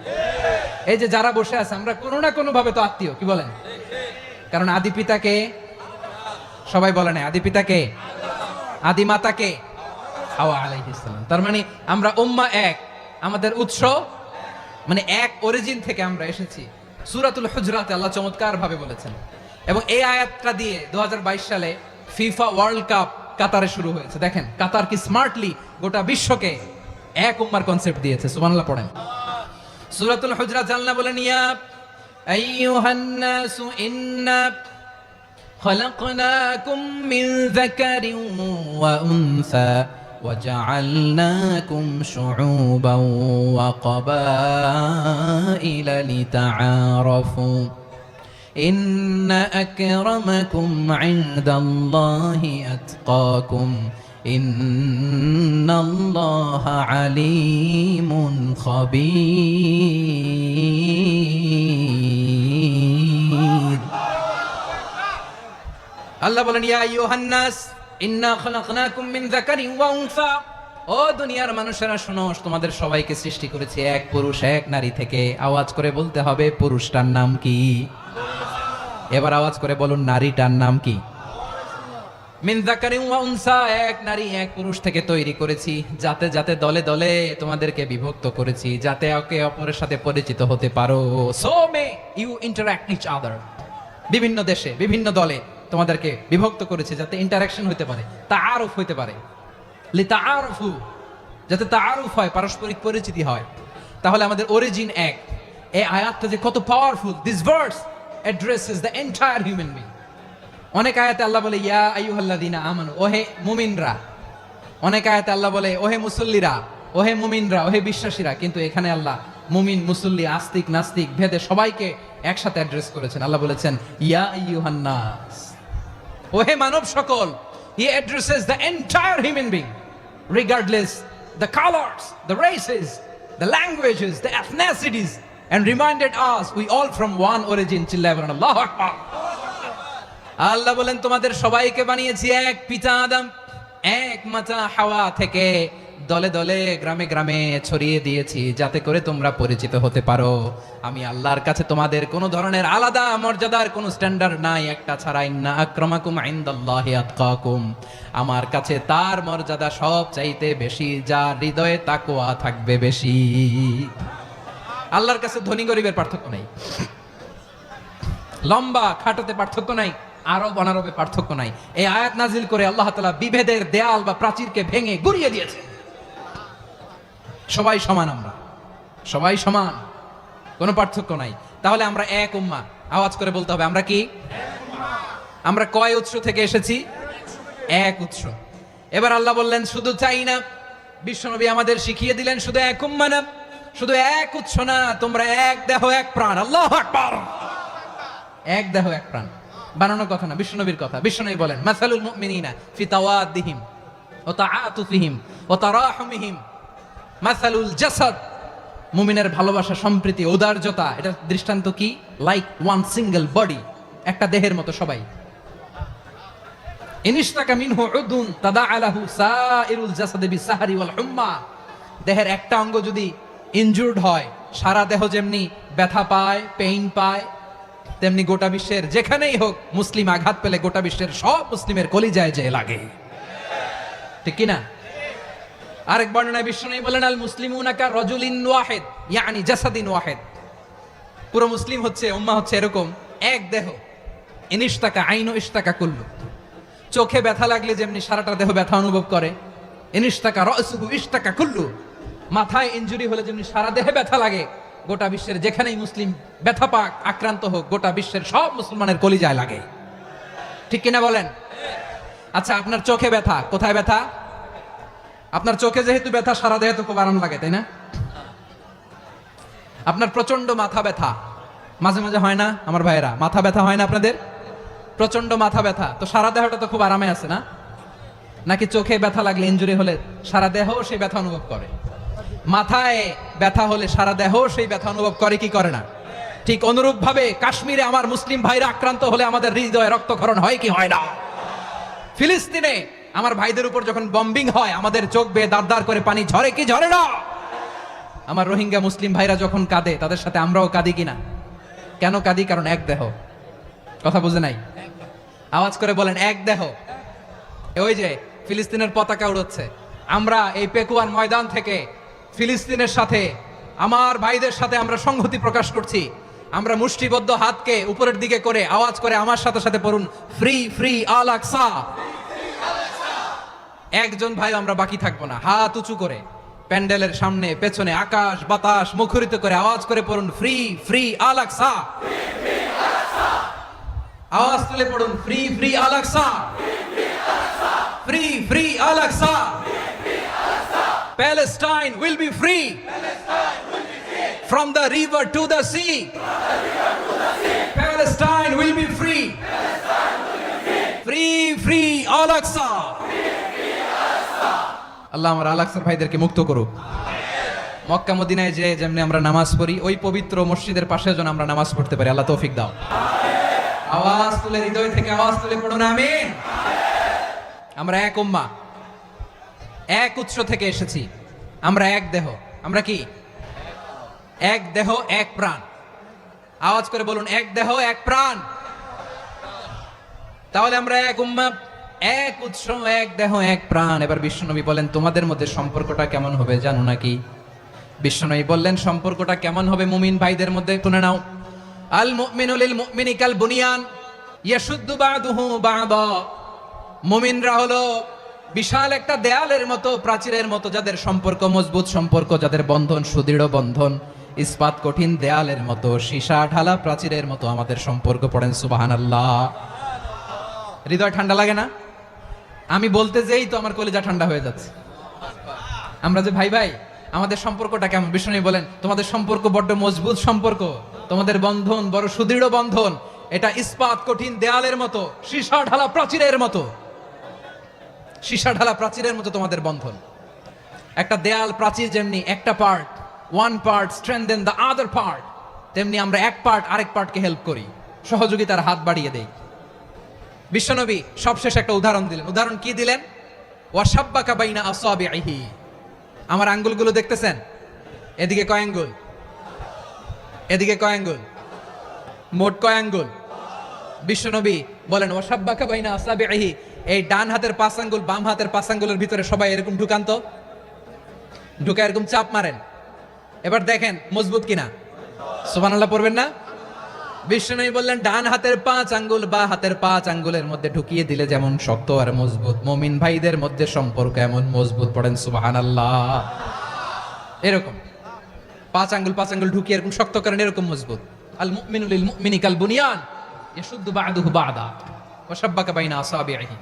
Speaker 1: এই যে যারা বসে আছে, আমরা কোনো না কোনো ভাবে তো আত্মীয়। কি বলেন? কারণ আদি পিতাকে সবাই বলে না, আদি পিতাকে, আদি মাতাকে হাওয়া আলাইহিস সালাম। তার মানে আমরা উম্মাহ এক, আমাদের উৎস মানে এক অরিজিন থেকে আমরা এসেছি। সূরাতুল হুজরাতে আল্লাহ চমৎকার ভাবে বলেছেন। এবং এই আয়াতটা দিয়ে 2022 সালে ফিফা ওয়ার্ল্ড কাপ কাতারে শুরু হয়েছে। দেখেন কাতার কি স্মার্টলি গোটা বিশ্বকে এক উম্মার কনসেপ্ট দিয়েছে। সুবহানাল্লাহ পড়েন। সূরাতুল হুজরাত আল্লাহ বলেন, ইয়া আইয়ুহান নাসু ইন্না খলাকনাকুম মিন যাকারিন ওয়া উনসা وجعلناكم شعوبا وقبائل لتعارفوا إن أكرمكم عند الله أتقاكم إن الله عليم خبير الله বলেন ইয়া আইয়ুহান নাস ইন্না খলাকনাকুম মিন যাকারিন ওয়া উনসা, ও দুনিয়ার মানুষেরা শোনো, তোমাদের সবাইকে সৃষ্টি করেছি এক পুরুষ এক নারী থেকে। আওয়াজ করে বলতে হবে পুরুষটার নাম কি? এবার আওয়াজ করে বলুন নারীটার নাম কি? মিন যাকারিন ওয়া উনসা, এক নারী এক পুরুষ থেকে তৈরি করেছি, যাতে যাতে দলে দলে তোমাদেরকে বিভক্ত করেছি, যাতে একে অপরের সাথে পরিচিত হতে পারো। So may you interact each other, বিভিন্ন দেশে বিভিন্ন দলে তোমাদেরকে বিভক্ত করেছে যাতে ইন্টারঅ্যাকশন হতে পারে, তাআরুফ হতে পারে। লিতাআরুফু, যাতে তাআরুফ হয়, পারস্পরিক পরিচিতি হয়। তাহলে আমাদের অরিজিন এক। এই আয়াতটা যে কত powerful! This verse addresses the entire human being. অনেক আয়াতে আল্লাহ বলে ইয়া আইয়ুহাল্লাযীনা আমানু, ওহে মুমিনরা। অনেক আয়াতে আল্লাহ বলে ওহে মুসল্লিরা, ওহে মুমিনরা, ওহে বিশ্বাসীরা। কিন্তু এখানে আল্লাহ মুমিন মুসল্লি আস্তিক নাস্তিক ভেদে সবাইকে একসাথে অ্যাড্রেস করেছেন। আল্লাহ বলেছেন ইয়া আইয়ুহান নাস, ওহে মানব সকল। He addresses the entire human being, regardless the colors, the races, the languages, the ethnicities, and reminded us we all from one origin. Children, Allahu Akbar. আল্লাহ বলেন তোমাদের সবাইকে বানিয়েছি এক পিতা আদম, এক মাতা হাওয়া থেকে, দলে দলে গ্রামে গ্রামে ছড়িয়ে দিয়েছি যাতে করে তোমরা পরিচিত হতে পারো। আমি আল্লাহর কাছে তোমাদের কোনো ধরনের আলাদা মর্যাদার কোনো স্ট্যান্ডার্ড নাই একটা ছাড়া। ইন্না আক্রামাকুম ইনদাল্লাহি আতকাকুম, আমার কাছে তার মর্যাদা সব চাইতে বেশি যার হৃদয়ে তাকওয়া থাকবে বেশি। আল্লাহর কাছে ধনী গরিবের পার্থক্য নাই, লম্বা খাটোতে পার্থক্য নাই, আরব অনারবে পার্থক্য নাই। এই আয়াত নাজিল করে আল্লাহ তাআলা বিভেদের দেয়াল বা প্রাচীরকে ভেঙে গুড়িয়ে দিয়েছে। সবাই সমান, আমরা সবাই সমান, কোনো পার্থক্য নাই। তাহলে আমরা এক উম্মাহ। আওয়াজ করে বলতে হবে আমরা কি? আমরা কয় উৎস থেকে এসেছি? এক উৎস। এবার আল্লাহ বললেন শুধু চাই না, বিশ্বনবী আমাদের শিখিয়ে দিলেন শুধু এক উম্মাহ না, শুধু এক উৎস না, তোমরা এক দেহ এক প্রাণ। আল্লাহু আকবার। এক দেহ এক প্রাণ বানানো কথা না, বিশ্বনবীর কথা। বিশ্বনবী বলেন মাসালুল মুমিনিনা ফি তাওয়াদ্দিহিম ওয়া তাআতুফিহিম ওয়া তারাহুমিহিম মাসালুল জাসাদ, মুমিনের ভালোবাসা, সম্প্রীতি, ঔদার্যতা, এটা দৃষ্টান্ত কি? লাইক ওয়ান সিঙ্গেল বডি, একটা দেহের মতো সবাই। ইনিশতাকা মিনহু উদুন তাদাআলাহু সাইরুল জাসাদি বিসাহরি ওয়াল হুম্মা, দেহের একটা অঙ্গ যদি ইনজুর্ড হয় সারা দেহ যেমনি ব্যথা পায়, পেইন পায়, তেমনি গোটা বিশ্বের যেখানেই হোক মুসলিম আঘাত পেলে গোটা বিশ্বের সব মুসলিমের কলিজায় যে লাগে, ঠিক কিনা? আরেক বর্ণনায় বিশ্বনবী বলেন আল মুসলিমুনা কা রাজুলিন ওয়াহিদ ইয়ানি জাসাদিন ওয়াহিদ, পুরো মুসলিম হচ্ছে, উম্মাহ হচ্ছে এরকম এক দেহ। ইনিশতাকা আইনু ইশতাকা কুল্লু, চোখে ব্যথা লাগলে যেমনি সারাটা দেহ ব্যথা অনুভব করে, ইনিশতাকা রাসুহু ইশতাকা কুল্লু, মাথায় ইনজুরি হলে যেমনি সারা দেহে ব্যথা লাগে, গোটা বিশ্বের যেখানেই মুসলিম ব্যথা পাক, আক্রান্ত হোক, গোটা বিশ্বের সব মুসলমানের কলিজায় লাগে, ঠিক কিনা বলেন? আচ্ছা, আপনার চোখে ব্যথা, কোথায় ব্যথা? আপনার চোখে যেহেতু ব্যথা, সারা দেহে তো খুব আরাম লাগে, তাই না? আপনার প্রচন্ড মাথা ব্যথা মাঝে মাঝে হয় না আমার ভাইয়েরা? মাথা ব্যথা হয় না আপনাদের? প্রচন্ড মাথা ব্যথা, তো সারা দেহটা তো খুব আরামে আছে না? নাকি চোখে ব্যথা লাগলে, ইনজুরি হলে সারা দেহ সেই ব্যথা অনুভব করে? মাথায় ব্যথা হলে সারা দেহ সেই ব্যথা অনুভব করে কি করে না? ঠিক অনুরূপ ভাবে কাশ্মীরে আমার মুসলিম ভাইরা আক্রান্ত হলে আমাদের হৃদয়ে রক্তক্ষরণ হয় কি হয় না? ফিলিস্তিনে আমার ভাইদের উপর যখন বম্বিং হয় আমাদের চোখ বেয়ে দাঁড় দাঁড় করে পানি ঝরে কি ঝরে না? আমার রোহিঙ্গা মুসলিম ভাইরা যখন কাঁদে তাদের সাথে আমরাও কাঁদি কিনা? কেন কাঁদি? কারণ এক দেহ। কথা বুঝে নাই? আওয়াজ করে বলেন এক দেহ। ওই যে ফিলিস্তিনের পতাকা উড়ছে, আমরা এই পেকুয়ার ময়দান থেকে ফিলিস্তিনের সাথে, আমার ভাইদের সাথে আমরা সংহতি প্রকাশ করছি। আমরা মুষ্টিবদ্ধ হাতকে উপরের দিকে করে আওয়াজ করে আমার সাথে সাথে পড়ুন, ফ্রি ফ্রি আল আকসা, একজন ভাই আমরা বাকি থাকবো না, হাত উঁচু করে প্যান্ডেলের সামনে পেছনে আকাশ বাতাস মুখরিত করে আওয়াজ করে পড়ুন ফ্রি ফ্রি আল আকসা। আওয়াজ তুলে পড়ুন free free Al Aqsa, free free Al Aqsa. Palestine will be free from the river to the sea. Palestine will be free. Free free Al Aqsa. আল্লাহ আমার আল আকসার ভাইদেরকে মুক্ত করুক। মক্কা মদিনায় যে যেমনি আমরা নামাজ পড়ি ওই পবিত্র মসজিদের পাশে যেন আমরা নামাজ পড়তে পারি, আল্লাহ তৌফিক দাও। আওয়াজ তুলে হৃদয় থেকে আওয়াজ তুলে পড়ুন আমিন। আমরা এক উম্মাহ, এক উৎস থেকে এসেছি, আমরা এক দেহ। আমরা কি এক দেহ এক প্রাণ? আওয়াজ করে বলুন এক দেহ এক প্রাণ। তাহলে আমরা এক উম্মাহ, এক উৎস, এক দেহ এক প্রাণ। এবার বিশ্বনবী বলেন তোমাদের মধ্যে সম্পর্কটা কেমন হবে জানো নাকি? বিশ্বনবী বললেন সম্পর্কটা কেমন হবে মুমিন ভাইদের মধ্যে, শুনে নাও। আল মুমিনু লিল মুমিনি কাল বুনিয়ান ইয়াশুদ্দু বা'দুহু বা'দা। মুমিনরা হলো বিশাল একটা দেয়ালের মতো, প্রাচীরের মতো, যাদের সম্পর্ক মজবুত সম্পর্ক, যাদের বন্ধন সুদৃঢ় বন্ধন, ইস্পাত কঠিন দেয়ালের মতো, সীসা ঢালা প্রাচীরের মতো আমাদের সম্পর্ক। পড়েন সুবহানাল্লাহ। হৃদয় ঠান্ডা লাগে না? আমি বলতে যেই তো আমার কলিজা ঠান্ডা হয়ে যাচ্ছে। আমরা যে ভাই ভাই, আমাদের সম্পর্কটা কেমন? বিষ্ণু বলেন তোমাদের সম্পর্ক বড্ড মজবুত সম্পর্ক, তোমাদের বন্ধন বড় সুদৃঢ় বন্ধন, এটা ইস্পাত কঠিন দেয়ালের মতো, সীসা ঢালা প্রাচীরের মতো। সীসা ঢালা প্রাচীরের মতো তোমাদের বন্ধন। একটা দেয়াল প্রাচীর যেমনি একটা part, one part strengthen the other part, তেমনি আমরা এক পার্ট আরেক পার্টকে হেল্প করি, সহযোগিতার হাত বাড়িয়ে দেই। বিশ্বনবী সবশেষ একটা উদাহরণ দিলেন। উদাহরণ কি দিলেন? ওয়াশাব্বাকা বাইনা আসাবিহি। আমার আঙ্গুলগুলো দেখতেছেন? এদিকে কয় আঙ্গুল, এদিকে কয় আঙ্গুল, মোট কয় আঙ্গুল? বিশ্বনবী বলেন ওয়াশাব্বাকা বাইনা আসাবিহি, এই ডান হাতের 5 আঙ্গুল বাম হাতের 5 আঙ্গুলের ভিতরে সবাই এরকম ঢুকান তো, ঢুকে এরকম চাপ মারেন। এবার দেখেন মজবুত কিনা। সুবহানাল্লাহ পড়বেন না? বিশ্বনবী বললেন ডান হাতের 5 আঙ্গুল বা হাতের 5 আঙ্গুলের মধ্যে ঢুকিয়ে দিলে যেমন শক্ত আর মজবুত, মুমিন ভাইদের মধ্যে সম্পর্ক এমন মজবুত। পড়েন সুবহানাল্লাহ। এরকম 5 আঙ্গুল ঢুকিয়ে এরকম শক্ত করেন, এরকম মজবুত। আল মুমিনু লিল মুমিনি কাল বুনিয়ান ইয়াশুদ্দু বা'দুহু বা'দা ওয়া শাব্বাকা বাইনা আসাবিহি।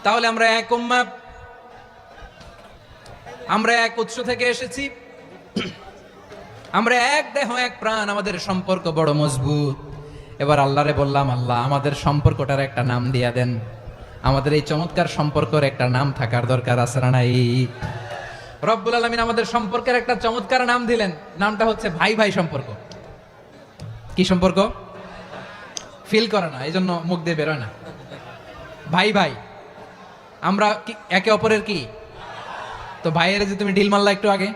Speaker 1: তাহলে আমরা এক উম্মাহ, আমরা এক উৎস থেকে এসেছি, আমরা এক দেহ এক প্রাণ, আমাদের সম্পর্ক বড় মজবুত। এবার আল্লাহরে বললাম আল্লাহ আমাদের সম্পর্কটার একটা নাম দিয়া দেন। আমাদের এই চমৎকার সম্পর্কের একটা নাম থাকার দরকার আছে না নাই? রব্বুল আলামিন আমাদের সম্পর্কের একটা চমৎকার নাম দিলেন। নামটা হচ্ছে ভাই ভাই সম্পর্ক। কি সম্পর্ক? ফিল করে না, এই জন্য মুখ দিয়ে বেরোয় না। ভাই ভাই, আমরা একে অপরের কি? তো ভাইয়ের যে তুমি ঢিল মারলা একটু আগে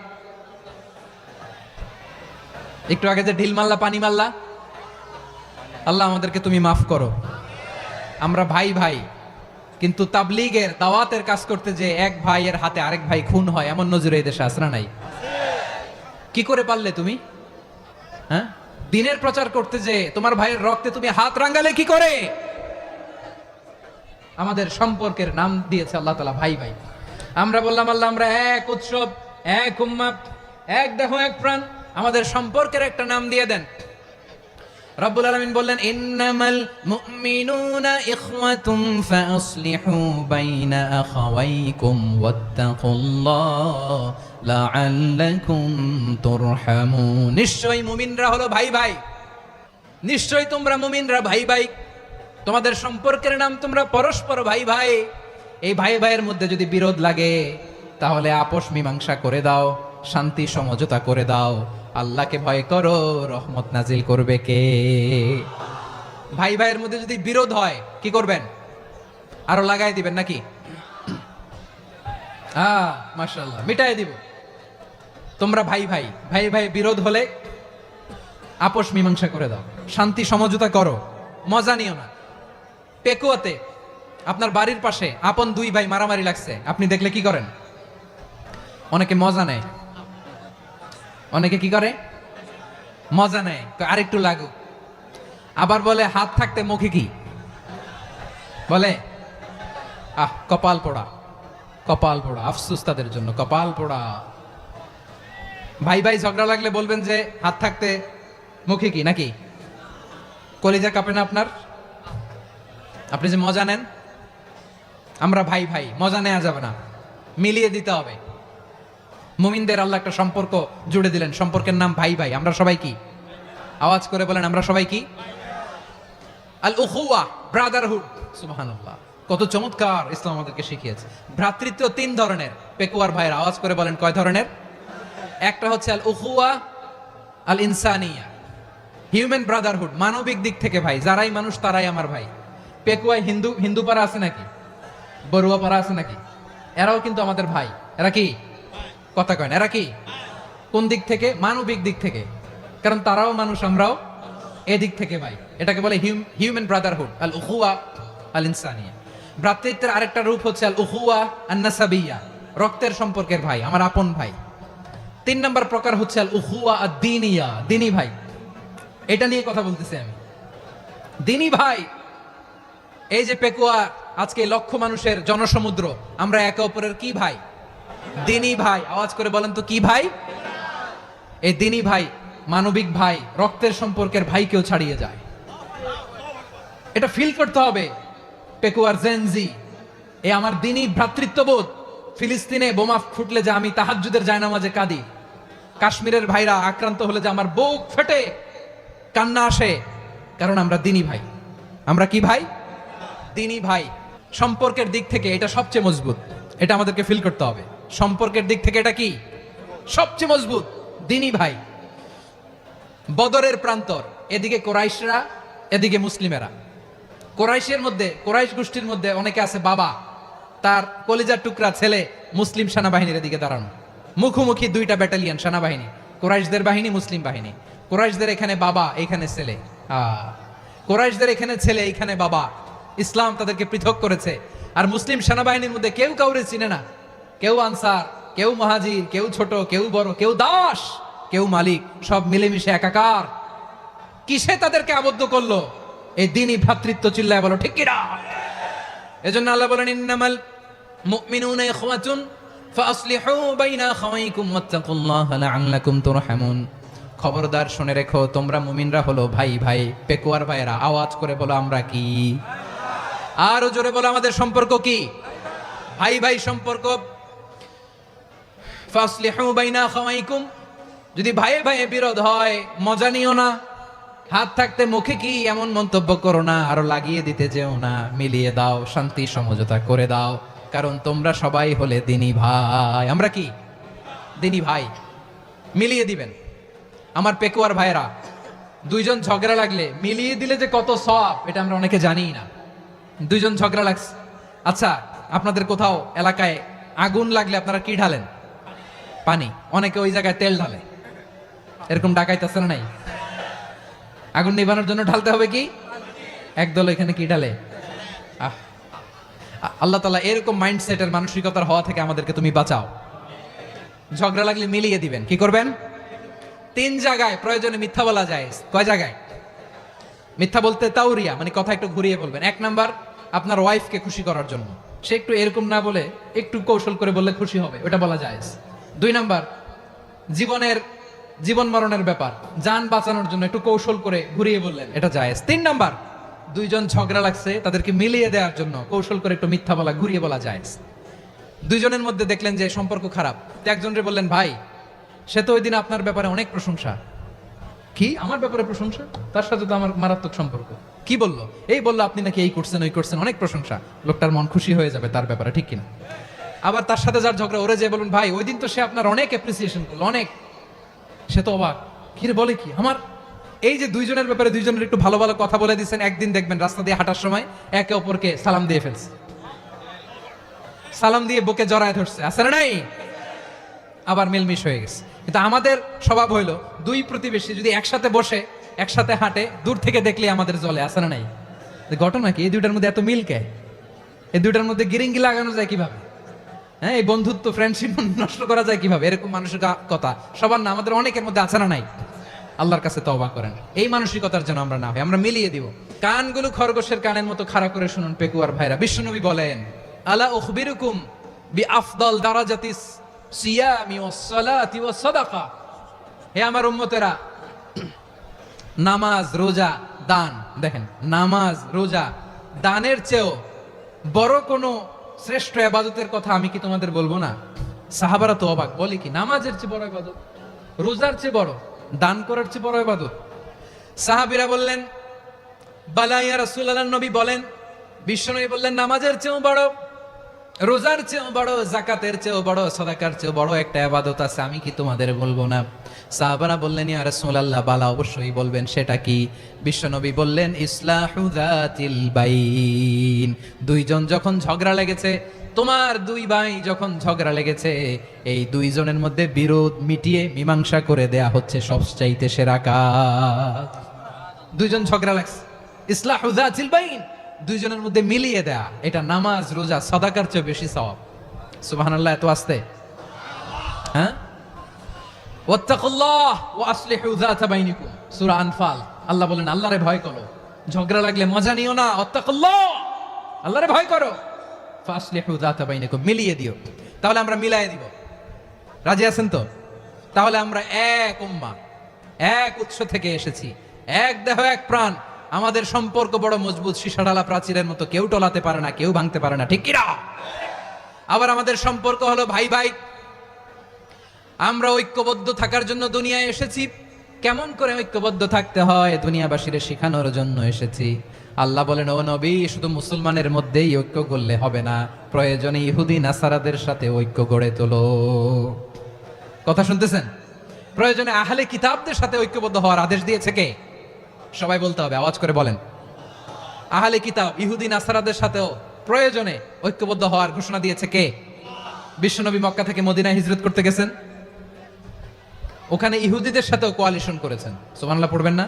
Speaker 1: যে ঢিল মারলা, পানি মারলা, আল্লাহ আমাদেরকে তুমি মাফ করো। আমরা ভাই ভাই, কিন্তু তাবলীগের দাওয়াতের কাজ করতে যে এক ভাইয়ের হাতে আরেক ভাই খুন হয়, এমন নজরে এই দেশে আছে না নাই? কি করে পারলে তুমি? হ্যাঁ, দিনের প্রচার করতে যে তোমার ভাইয়ের রক্তে তুমি হাত রাঙালে কি করে? আমাদের সম্পর্কের নাম দিয়েছে আল্লাহ তাআলা ভাই ভাই। আমরা বললাম আল্লাহ আমরা এক উৎসব, এক উম্মাহ, এক দেহ এক প্রাণ, আমাদের সম্পর্কের একটা নাম দিয়ে দেন। রব্বুল আলামিন বললেন ইন্নামাল মুমিনুনা ইখওয়াতুন ফাসলিহু বাইনা আখাওয়াইকুম ওয়াত্তাকুল্লাহ লাআল্লাকুম তুরহামুন। নিশ্চয়ই মুমিনরা হলো ভাই ভাই, নিশ্চয়ই তোমরা মুমিনরা ভাই ভাই, তোমাদের সম্পর্কের নাম তোমরা পরস্পর ভাই ভাই। এই ভাই ভাইয়ের মধ্যে যদি বিরোধ লাগে তাহলে আপোষ মীমাংসা করে দাও, শান্তি সমঝোতা করে দাও। আল্লাহকে ভয় করো, রহমত নাজিল করবে কে? ভাই ভাইয়ের মধ্যে যদি বিরোধ হয় কি করবেন? আরো লাগাই দিবেন নাকি? মাশাআল্লাহ, মিটাই দিব। তোমরা ভাই ভাই, ভাই ভাই বিরোধ হলে আপোষ মীমাংসা করে দাও, শান্তি সমঝোতা করো, মজা নিও না। পেকুয়াতে আপনার বাড়ির পাশে আপন 2 ভাই মারামারি লাগছে, আপনি দেখলে কি করেন? অনেকে মজা নেয়। অনেকে কি করে? মজা নেয়, আরেকটু লাগুক। আবার বলে হাত থাকতে মুখে কি বলে? কপাল পোড়া। কপাল পোড়া, আফসোস তাদের জন্য, কপাল পোড়া। ভাই ভাই ঝগড়া লাগলে বলবেন যে হাত থাকতে মুখে কি নাকি? কলিজা কাঁপে না আপনার? আপনি যে মজা নেন, আমরা ভাই ভাই, মজা নেওয়া যাবে না, মিলিয়ে দিতে হবে। মুমিনদের আল্লাহ একটা সম্পর্ক জুড়ে দিলেন, সম্পর্কের নাম ভাই ভাই। আমরা সবাই কি? আওয়াজ করে বলেন, আমরা সবাই কি? আল উখুয়া, ব্রাদারহুড। সুবহানাল্লাহ, কত চমৎকার ইসলাম আমাদেরকে শিখিয়েছে। ভ্রাতৃত্ব তিন ধরনের। পেকুয়ার ভাইয়ের আওয়াজ করে বলেন কয় ধরনের? একটা হচ্ছে আল উখুয়া আল ইনসানিয়া, হিউম্যান ব্রাদারহুড, মানবিক দিক থেকে ভাই, যারাই মানুষ তারাই আমার ভাই। পেকুয়ায় হিন্দু পাড়া আছে নাকি? বড়ুয়া পাড়া আছে নাকি? এরাও কিন্তু আমাদের ভাই। এরা কি? কথা কয় না, এরা কি? কোন দিক থেকে? মানবিক দিক থেকে, কারণ তারাও মানুষ, আমরাও এদিক থেকে ভাই। এটাকে বলে হিউম্যান ব্রাদারহুড, আল উখুয়া আল ইনসানিয়া। ভ্রাতৃত্বের আরেকটা রূপ হচ্ছে আল উখুয়া আন নাসাবিয়া, রক্তের সম্পর্কের ভাই, আমার আপন ভাই। তিন নম্বর প্রকার হচ্ছে আল উখুয়া আদ দীনিয়া, দিনী ভাই। এটা নিয়ে কথা বলতেছি আমি, দিনী ভাই। এই যে পেকুয়া, আজকে লক্ষ মানুষের জনসমুদ্র, আমরা একে অপরের কি ভাই? দিনী ভাই। আওয়াজ করে বলেন তো কি ভাই? এই দিনী ভাই, মানবিক ভাই, রক্তের সম্পর্কের ভাইকেও ছাড়িয়ে যায়। এটা ফিল করতে হবে। পেকুয়ার জেনজি, এ আমার দিনী ভ্রাতৃত্ববোধ। ফিলিস্তিনে বোমা ফুটলে যে আমি তাহাজ্জুদের জায়নামাজে কাঁদি, কাশ্মীরের ভাইরা আক্রান্ত হলে যে আমার বুক ফেটে কান্না আসে, কারণ আমরা দিনী ভাই। আমরা কি ভাই? দিনী ভাই। সম্পর্কের দিক থেকে এটা সবচেয়ে মজবুত, এটা আমাদেরকে ফিল করতে হবে। সম্পর্কের দিক থেকে এটা কি? সবচেয়ে মজবুত, দিনী ভাই। বদরের প্রান্তর, এদিকে কোরাইশরা, এদিকে মুসলিমেরা। কোরাইশের মধ্যে, কোরাইশ গোষ্ঠীর মধ্যে অনেকে আছে বাবা, তার কলিজার টুকরা ছেলে মুসলিম সেনাবাহিনীর এদিকে দাঁড়ানো, মুখোমুখি দুইটা ব্যাটালিয়ন সেনাবাহিনী, কোরাইশদের বাহিনী, মুসলিম বাহিনী। কোরাইশদের এখানে বাবা, এখানে ছেলে। কোরাইশদের এখানে ছেলে, এখানে বাবা। ইসলাম তাদেরকে পৃথক করেছে। আর মুসলিম সেনাবাহিনীর মধ্যে কেউ কাউরে চিনে না, কেউ আনসার, কেউ মুহাজির, কেউ ছোট, কেউ বড়, কেউ দাস, কেউ মালিক, সব মিলেমিশে একাকার। কিসে তাদেরকে আবদ্ধ করলো? এই দিনই ভ্রাতৃত্ব। চিল্লায় বলো ঠিক কিনা? এজন্য আল্লাহ বলেন, ইন্নামাল মুমিনুনা ইখওয়াতুন ফাসলিহু বাইনা আখাওয়াইকুম ওয়াত্তাকুল্লাহা লাআল্লাকুম তুরহামুন। খবরদার শুনে রেখো, তোমরা মুমিনরা হলো ভাই ভাই। পেকুয়ার ভাইরা আওয়াজ করে বলো আমরা কি? আরো জোরে বলো, আমাদের সম্পর্ক কি? ভাই ভাই সম্পর্ক। ফাসলিহু বাইনা আখাওয়াইকুম, যদি ভাইয়ে ভাইয়ে বিরোধ হয় মজা নিও না, হাত থাকতে মুখে কি এমন মন্তব্য করো না, আরো লাগিয়ে দিতে যেও না, মিলিয়ে দাও, শান্তি সমঝোতা করে দাও, কারণ তোমরা সবাই হলে দিনী ভাই। আমরা কি? দিনী ভাই। মিলিয়ে দিবেন। আমার পেকুয়ার ভাইরা, দুইজন ঝগড়া লাগলে মিলিয়ে দিলে যে কত সওয়াব, এটা আমরা অনেকে জানি না। দুইজন ঝগড়া লাগছে, আচ্ছা আপনাদের কোথাও এলাকায় আগুন লাগলে আপনারা কি ঢালেন? পানি। অনেকে ওই জায়গায় তেল ঢালে, এরকম ডাকাইতেছে না? নাই, আগুন নিভানোর জন্য ঢালতে হবে কি? একদল এখানে কি ঢালে? আল্লাহ তাআলা এরকম মাইন্ডসেটের মানসিকতার হওয়া থেকে আমাদেরকে তুমি বাঁচাও। ঝগড়া লাগলে মিলিয়ে দিবেন। কি করবেন? তিন জায়গায় প্রয়োজনে মিথ্যা বলা যায়। কয় জায়গায় মিথ্যা বলতে? তাওরিয়া, মানে কথা একটু ঘুরিয়ে বলবেন। এক নাম্বার, আপনার ওয়াইফকে খুশি করার জন্য, সে একটু এরকম না বলে একটু কৌশল করে বললে খুশি হবে, ওটা বলা যায়। দুই নাম্বার, জীবন মরণের ব্যাপার, জান বাঁচানোর জন্য একটু কৌশল করে ঘুরিয়ে বললেন, এটা জায়েজ। তিন নাম্বার, দুইজন ঝগড়া লাগছে, তাদেরকে মিলিয়ে দেওয়ার জন্য কৌশল করে একটু মিথ্যা বলা, ঘুরিয়ে বলা জায়েজ। দুইজনের মধ্যে দেখলেন যে সম্পর্ক খারাপ, তো একজনরে বললেন, ভাই সে তো ওই দিন আপনার ব্যাপারে অনেক প্রশংসা। কি? আমার ব্যাপারে প্রশংসা? তার সাথে তো আমার মারাত্মক সম্পর্ক। কি বললো? এই বললো আপনি নাকি এই করছেন ওই করছেন, অনেক প্রশংসা। লোকটার মন খুশি হয়ে যাবে তার ব্যাপারে, ঠিক কিনা? আবার তার সাথে যার ঝগড়া, ওরে যে বলুন, ভাই ওই দিন তো সে আপনার অনেক অ্যাপ্রিসিয়েশন করলো, অনেক। সে তো অবাক, কি রে বলে কি? আমার এই যে দুইজনের ব্যাপারে দুইজনের একটু ভালো ভালো কথা বলে দিচ্ছেন, একদিন দেখবেন রাস্তা দিয়ে হাঁটার সময় একে অপরকে সালাম দিয়ে ফেলছে, সালাম দিয়ে বুকে জড়ায় ধরছে, আছে না নাই? আবার মিলমিশ হয়ে গেছে। কিন্তু আমাদের স্বভাব হইলো, দুই প্রতিবেশী যদি একসাথে বসে একসাথে হাঁটে, দূর থেকে দেখলে আমাদের জলে, আছে না নাই? ঘটনা কি? এই দুইটার মধ্যে এত মিল কে? এই দুইটার মধ্যে গিরিঙ্গি লাগানো যায় কিভাবে? হ্যাঁ, এই বন্ধুত্ব, ফ্রেন্ডশিপ নষ্ট করা যায় কিভাবে? এরকম মানসিকতা সবার না, আমাদের অনেকের মধ্যে আছে না নাই? আল্লাহর কাছে তওবা করেন, এই মানসিকতার জন্য আমরা না হয়, আমরা মিলিয়ে দিব। কানগুলো খরগোশের কানের মতো খাড়া করে শুনুন পেকুয়ার ভাইরা। বিশ্বনবী বলেন, আলা উখবিরুকুম বিআফদাল দারাজাতিস সিয়ামি ওয়াস সালাতি ওয়াস সাদাকা। হে আমার উম্মতেরা, নামাজ, রোজা, দান, দেখেন নামাজ, রোজা, দানের চেয়েও বড় কোনো শ্রেষ্ঠ ইবাদতের কথা আমি কি তোমাদের বলবো না? সাহাবারা তো অবাক, বলে কি নামাজের চেয়ে বড় ইবাদত, রোজার চেয়ে বড়, দান করার চেয়ে বড় ইবাদত? সাহাবীরা বললেন বালা ইয়া রাসূলুল্লাহ, নবী বলেন, বিশ্বনবী বললেন নামাজের চেয়েও বড়, রোজার চেয়েও বড়, যাকাতের চেয়েও বড়, সাদাকার চেয়েও বড় একটা ইবাদত আছে, আমি কি তোমাদের বলবো না? সাহাবারা বললেন ইয়া রাসূলুল্লাহ, বালা অবশ্যই বলবেন, সেটা কি? বিশ্বনবী বললেন ইসলাহু যাতিল বাইন। দুইজন যখন ঝগড়া লেগেছে, তোমার দুই ভাই যখন ঝগড়া লেগেছে, এই দুইজনের মধ্যে বিরোধ মিটিয়ে মীমাংসা করে দেয়া হচ্ছে সবচাইতে সেরা কাজ। দুইজন ঝগড়া লাগছে, ইসলাহু যাতিল বাইন, দুইজনের মধ্যে মিলিয়ে দেয়া, এটা নামাজ, রোজা, সাদাকার চেয়ে বেশি সওয়াব। সুবহানাল্লাহ, এত আস্তে, হ্যাঁ? ওয়াত্তাকুল্লাহ ওয়া আসলিহু যাতা বাইনিকুম, সূরা আনফাল। আল্লাহ বলেন আল্লাহরে ভয় করো, ঝগড়া লাগলে মজা নিও না, ওয়াত্তাকুল্লাহ, আল্লাহরে ভয় করো, ফাসলিহু যাতা বাইনিকুম, মিলিয়ে দিও। তাহলে আমরা মিলায়ে দিব, রাজি আছেন তো? তাহলে আমরা এক উম্মাহ, এক উৎস থেকে এসেছি, এক দেহ এক প্রাণ, আমাদের সম্পর্ক বড় মজবুত, সীসাডালা প্রাচীরের মতো, কেউ টলাতে পারে না, কেউ ভাঙতে পারে না, ঠিক কি না? আবার আমাদের সম্পর্ক হলো ভাই ভাই, আমরা ঐক্যবদ্ধ থাকার জন্য দুনিয়ায় এসেছি। কেমন করে ঐক্যবদ্ধ থাকতে হয় দুনিয়াবাসীর শেখানোর জন্য এসেছি। আল্লাহ বলেন ও নবী, শুধু মুসলমানের মধ্যেই ঐক্য করলে হবে না, প্রয়োজনে ইহুদি নাসারাদের সাথে ঐক্য গড়ে তোলো। কথা শুনতেছেন? প্রয়োজনে আহলে কিতাবদের সাথে ঐক্যবদ্ধ হওয়ার আদেশ দিয়েছে কে? সবাই বলতে হবে, আওয়াজ করে বলেন। আহলে কিতাব ইহুদি নাসারাদের সাথেও প্রয়োজনে ঐক্যবদ্ধ হওয়ার ঘোষণা দিয়েছে কে? বিশ্বনবী মক্কা থেকে মদিনায় হিজরত করতে গেছেন, ওখানে ইহুদিদের সাথেও কোয়ালিশন করেছেন। সুবহানাল্লাহ পড়বেন না?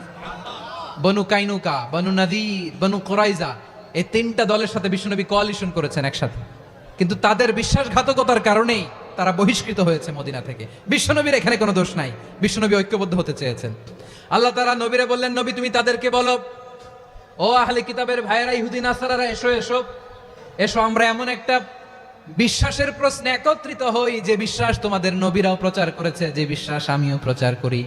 Speaker 1: বনু কাইনুকা, বনু নাদির, বনু কুরাইজা, এই তিনটা দলের সাথে বিশ্বনবী কোয়ালিশন করেছেন একসাথে, কিন্তু তাদের বিশ্বাসঘাতকতার কারণেই তারা বহিষ্কৃত হয়েছে মদিনা থেকে। বিশ্বনবীর এখানে কোনো দোষ নাই, বিশ্বনবী ঐক্যবদ্ধ হতে চেয়েছেন। আল্লাহ তাআলা নবীরে বললেন, নবী তুমি তাদেরকে বলো, ও আহলে কিতাবের ভাইয়েরা, ইহুদি নাসারারা, এসো এসো এসো, আমরা এমন একটা বিশ্বাসের প্রশ্নে একত্রিত হই যে বিশ্বাস তোমাদের নবীরাও প্রচার করেছে, যে বিশ্বাস আমিও প্রচার করি,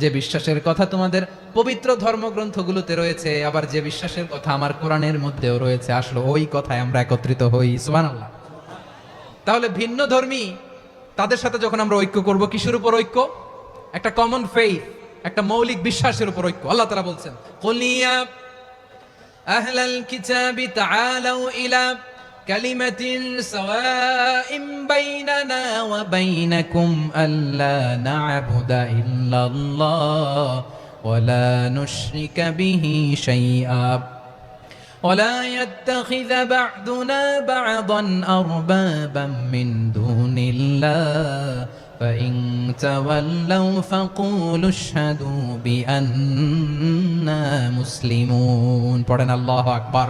Speaker 1: যে বিশ্বাসের কথা তোমাদের পবিত্র ধর্মগ্রন্থগুলোতে রয়েছে, আবার যে বিশ্বাসের কথা আমার কোরআনের মধ্যেও রয়েছে, আসলে ওই কথায় আমরা একত্রিত হই। সুবহানাল্লাহ। তাহলে ভিন্ন ধর্মী তাদের সাথে যখন আমরা ঐক্য করব, কিসের উপর ঐক্য? একটা কমন ফেইথ, একটা মৌলিক বিশ্বাসের উপর ঐক্য। আল্লাহ তাআলা বলছেন কুল ইয়া আহলাল কিতাবি তাআলাউ ইলা কালিমাতিন সাওয়াইন বাইনানা ওয়া বাইনাকুম আল্লা না'বুদা ইল্লাল্লাহ ওয়া লা নুশরিকা বিহি শাইআ ওয়া লা ইয়াত্তাখিযা বা'দুনা বা'দান আরবাবাম মিন দুনিল্লাহ فإن تولوا فقولوا اشهدوا بأننا مسلمون। পড়েন আল্লাহু আকবার।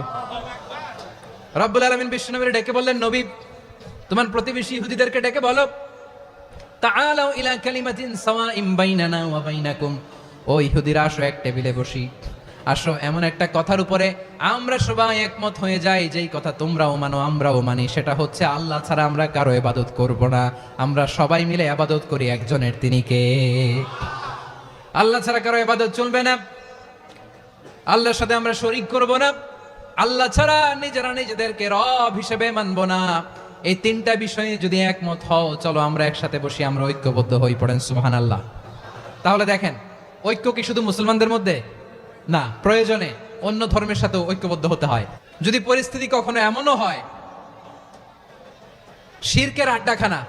Speaker 1: রব্বুল আলামিন বিশ্বনবীর ডেকে বললেন, নবী তোমার প্রতিবেশী ইহুদিদেরকে ডেকে বলো, তাআলাউ ইলা কালিমাতিন সাওয়াইন বাইনানা ওয়া বাইনাকুম, ও ইহুদিরা আসো, এক টেবিলে বসি, আসো এমন একটা কথার উপরে আমরা সবাই একমত হয়ে যাই, যেই কথা তোমরাও মানো আমরাও মানি, সেটা হচ্ছে আল্লাহ ছাড়া আমরা কারো ইবাদত করব না, আমরা সবাই মিলে ইবাদত করি একজনের, তিনি কে? আল্লাহ ছাড়া কারো ইবাদত চলবে না, আল্লাহর সাথে আমরা শরীক করব না, আল্লাহ ছাড়া নিজেরা নিজেদেরকে রব হিসেবে মানব না। এই তিনটা বিষয়ে যদি একমত হও, চলো আমরা একসাথে বসি, আমরা ঐক্যবদ্ধ হই। পড়েন সুবহানাল্লাহ। তাহলে দেখেন, ঐক্য কি শুধু মুসলমানদের মধ্যে না, প্রয়োজনে অন্য ধর্মের সাথে ঐক্যবদ্ধ হতে হয়। যদি পরিস্থিতি কখনো এমনও হয় শিরকের আড্ডাখানা,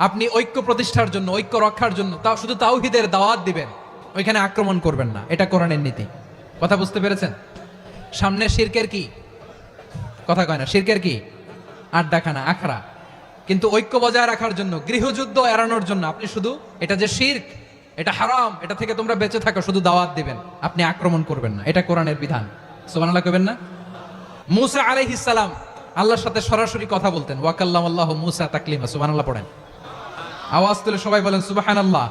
Speaker 1: আপনি ঐক্য প্রতিষ্ঠার জন্য, ঐক্য রক্ষার জন্য তাও শুধু তাওহীদের দাওয়াত দিবেন, ওইখানে আক্রমণ করবেন না, এটা কোরআনের নীতি। কথা বুঝতে পেরেছেন? সামনে শিরকের কি কথা কয় না, শিরকের কি আড্ডাখানা, আখড়া, কিন্তু ঐক্য বজায় রাখার জন্য, গৃহযুদ্ধ এড়ানোর জন্য আপনি শুধু এটা যে শিরক, এটা হারাম, এটা থেকে তোমরা বেঁচে থাকো, শুধু দাওয়াত দিবেন, আপনি আক্রমণ করবেন না, এটা কোরআনের বিধান। সুবহানাল্লাহ কইবেন না? মূসা আলাইহিস সালাম আল্লাহর সাথে সরাসরি কথা বলতেন, ওয়া কাল্লামাল্লাহু মূসা তাকলিমা। সুবহানাল্লাহ পড়েন, আওয়াজ তুলে সবাই বলেন সুবহানাল্লাহ।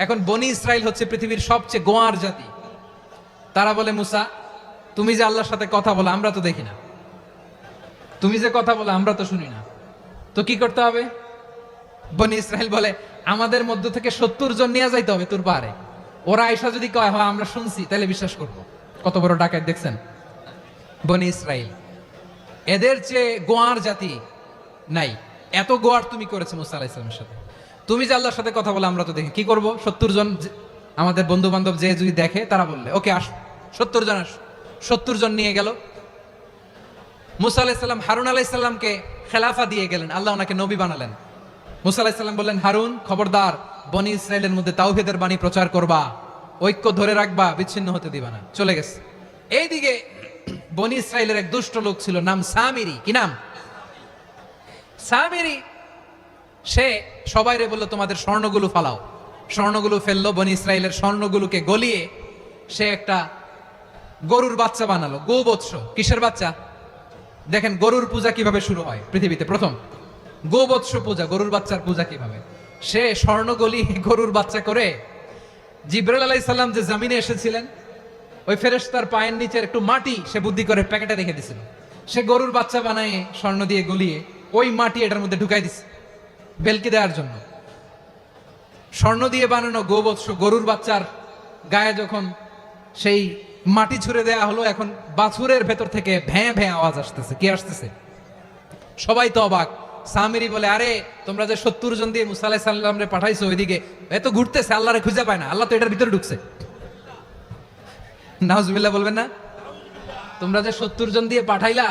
Speaker 1: এখন বনি ইসরাইল হচ্ছে পৃথিবীর সবচেয়ে গোয়ার জাতি। তারা বলে, মূসা তুমি যে আল্লাহর সাথে কথা বলো আমরা তো দেখি না, তুমি যে কথা বলো আমরা তো শুনি না, তো কি করতে হবে? বনি ইসরাইল বলে আমাদের মধ্য থেকে 70 জন নিয়ে যাইতে হবে তোর পাহাড়ে। ওরা আয়সা যদি কয় হয় আমরা শুনছি, তাহলে বিশ্বাস করব। কত বড় ডাকাত দেখছেন বনি ইসরাইল। এদের চেয়ে গোয়ার জাতি নাই। এত গোয়ার তুমি করেছো মুসা আলাইহিস সালামের সাথে। তুমি যে আল্লাহর সাথে কথা বলে আমরা তো দেখি, কি করব? 70 জন আমাদের বন্ধু বান্ধব যে যদি দেখে, তারা বললে ওকে আস, 70 জন আস। 70 জন নিয়ে গেল। মুসা আলাইহিস সালাম হারুন আলাইহিস সালামকে খেলাফা দিয়ে গেলেন, আল্লাহ ওনাকে নবী বানালেন। মুসা আলাইহিস সালাম বললেন, হারুন খবরদার, বনি ইসরাইলের মধ্যে তাওহীদের বাণী প্রচার করবা, ঐক্য ধরে রাখবা, বিচ্ছিন্ন হতে দিবা না। চলে গেছে। এইদিকে বনি ইসরাইলের এক দুষ্ট লোক ছিল, নাম সামিরি। কি নাম? সামিরি। সে সবাইরে বলল তোমাদের স্বর্ণগুলো ফালাও। স্বর্ণগুলো ফেললো, বনি ইসরাইলের স্বর্ণগুলোকে গলিয়ে সে একটা গরুর বাচ্চা বানালো। গোবৎস। কিসের বাচ্চা? দেখেন গরুর পূজা কিভাবে শুরু হয় পৃথিবীতে প্রথম। গোবৎস পূজা, গরুর বাচ্চার পূজা কিভাবে। সে স্বর্ণ গলি গরুর বাচ্চা করে, জিবরাইল আলাইহিস সালাম যে জমিনে এসেছিলেন, ওই ফেরেশতার পায়ের নিচের একটু মাটি সে বুদ্ধি করে প্যাকেটে রেখে দিছিল। সে গরুর বাচ্চা বানায় স্বর্ণ দিয়ে গলিয়ে ওই মাটি এটার মধ্যে ঢুকাই দিছে বেলকি দেওয়ার জন্য। স্বর্ণ দিয়ে বানানো গোবৎস গরুর বাচ্চার গায়ে যখন সেই মাটি ছুঁড়ে দেয়া হলো, এখন বাছুরের ভেতর থেকে ভ্যাঁ ভ্যাঁ আওয়াজ আসতেছে। কি আসতেছে? সবাই তো অবাক। সামিরি বলে, আরে তোমরা যে 70 জন দিয়ে মুসা আলাইহিস সালামরে পাঠাইছো ওইদিকে, এত ঘুরতেছে, আল্লাহরে খুঁজে পায় না, আল্লাহ তো এটার ভিতরে ঢুকছে। নাউজুবিল্লাহ বলবেন না? তোমরা যে 70 জন দিয়ে পাঠাইলা,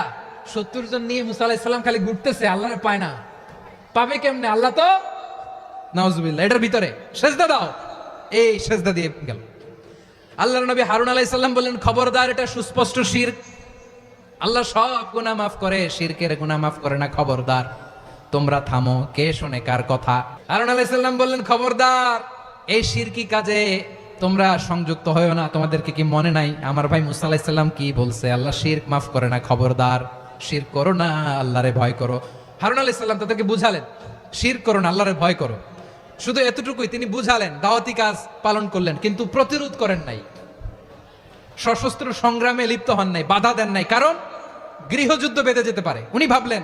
Speaker 1: 70 জন নিয়ে মুসা আলাইহিস সালাম খালি ঘুরতেছে, আল্লাহরে পায় না। পাবে কেমনে? আল্লাহ তো নাউজুবিল্লাহ এটার ভিতরে। সেজদা দাও। এই সেজদা দিয়ে গেল। আল্লাহর নবী হারুন আলাইহিস সালাম বললেন, খবরদার, এটা সুস্পষ্ট শিরক। আল্লাহ সব গুনাহ মাফ করে, শিরকের গুনাহ মাফ করে না। খবরদার, তোমরা থামো। কে শোনে কার কথা? হারুন আলাইহিস সালাম বললেন, খবরদার, এই শিরকি কাজে তোমরা সংযুক্ত হয়ো না। তোমাদেরকে কি মনে নাই আমার ভাই মুসা আলাইহিস সালাম কি বলছে? আল্লাহ শিরক মাফ করে না। খবরদার, শিরক করো না, আল্লাহরে ভয় করো। হারুন আলাইহিস সালাম তাদেরকে বুঝালেন, শিরক করো না, আল্লাহরে ভয় করো। শুধু এতটুকুই তিনি বুঝালেন, দাওয়াতি কাজ পালন করলেন, কিন্তু প্রতিরোধ করেন নাই, সশস্ত্র সংগ্রামে লিপ্ত হন নাই, বাধা দেন নাই। কারণ গৃহযুদ্ধ বেঁধে যেতে পারে। উনি ভাবলেন,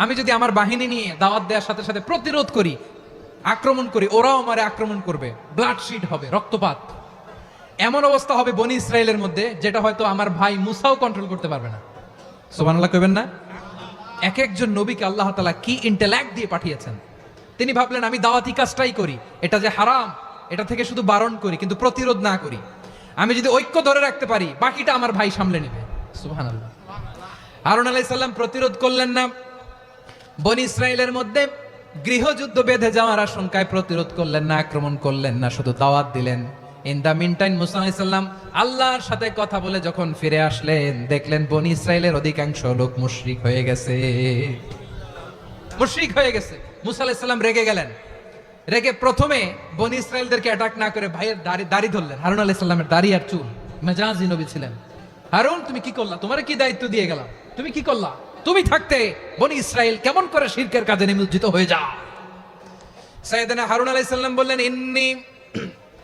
Speaker 1: আমি যদি আমার বাহিনী নিয়ে দাওয়াত দেওয়ার সাথে সাথে প্রতিরোধ করি, আক্রমণ করি, ওরাও আমারে আক্রমণ করবে, ব্লাডশিট হবে, রক্তপাত। এমন অবস্থা হবে বনি ইসরায়েলের মধ্যে, যেটা হয়তো আমার ভাই মুসাও কন্ট্রোল করতে পারবে না। সুবহানাল্লাহ কইবেন না? এক একজন নবীকে আল্লাহ তাআলা কি ইন্টেলেক্ট দিয়ে পাঠিয়েছেন। তিনি ভাবলেন, আমি দাওয়াতি কাজটাই করি, এটা যে হারাম এটা থেকে শুধু বারণ করি, কিন্তু প্রতিরোধ না করি। আমি যদি ঐক্য ধরে রাখতে পারি, বাকিটা আমার ভাই সামলে নেবে। সুবহানাল্লাহ। হারুন আলাইহিস সালাম প্রতিরোধ করলেন না। বনি ইসরায়েলের মধ্যে গৃহযুদ্ধ বেঁধে যাওয়ার আশঙ্কায় প্রতিরোধ করলেন না, আক্রমণ করলেন না, শুধু দাওয়াত দিলেন। ইন দা মিন টাইম মুসা আলাইহিস সালাম আল্লাহর সাথে কথা বলে যখন ফিরে আসলেন, দেখলেন বনি ইসরায়েলের অধিকাংশ লোক মুশরিক হয়ে গেছে। মুশরিক হয়ে গেছে। মুসা আলাইহিস সালাম রেগে গেলেন। রেগে প্রথমে বনি ইসরায়েলদেরকে অ্যাটাক না করে ভাইয়ের দাড়ি ধরলেন। হারুন আলাইহিস সালামের দাড়ি আর চুল। মেজাজি নবী ছিলেন। হারুন, তুমি কি করলা? তোমার কি দায়িত্ব দিয়ে গেলাম, তুমি কি করলা? তুমি থাকতে বনি ইসরায়েল কেমন করে শিরকের কাজে নিমজ্জিত হয়ে যায়? সাইয়েদনা হারুন আলাইহিস সালাম বললেন, ইন্নী,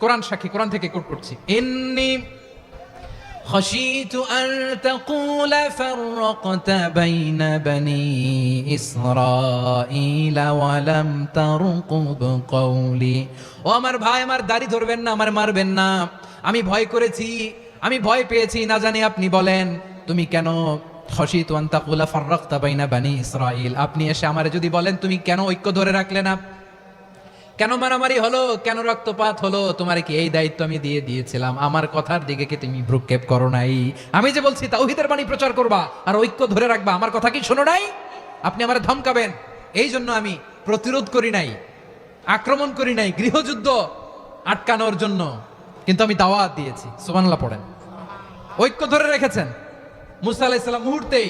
Speaker 1: কোরআন সাক্ষী, কোরআন থেকে কোট করছি, ইন্নী খাশিতু আন তাকুলা ফাররাকতা বাইনা বনি ইসরাঈল ওয়া লাম তারকুব কওলি। ও আমার ভাই, আমার দাড়ি ধরবেন না, আমার মারবেন না। আমি ভয় করেছি, আমি ভয় পেয়েছি, না জানি আপনি বলেন তুমি কেন খাশিতু আন তাকুলা ফাররাকতা বাইনা বনি ইসরাঈল, আপনি এসে আমারে যদি বলেন তুমি কেন ঐক্য ধরে রাখলে না, কেন মারামারি হলো, কেন রক্তপাত হলো, তোমার কি এই দায়িত্ব আমি দিয়ে দিয়েছিলাম? আমার কথার দিকে কি তুমি ভ্রুক্ষেপ করো নাই? আমি যে বলছি তাওহীদের বাণী প্রচার করবা আর ঐক্য ধরে রাখবা, আমার কথা কি শোনো নাই? আপনি আমারে ধমকাবেন, এই জন্য আমি প্রতিরোধ করি নাই, আক্রমণ করি নাই, গৃহযুদ্ধ আটকানোর জন্য, কিন্তু আমি দাওয়াত দিয়েছি। সুবহানাল্লাহ পড়েন। ঐক্য ধরে রেখেছেন। মুসা আলাইহিস সালাম মুহূর্তেই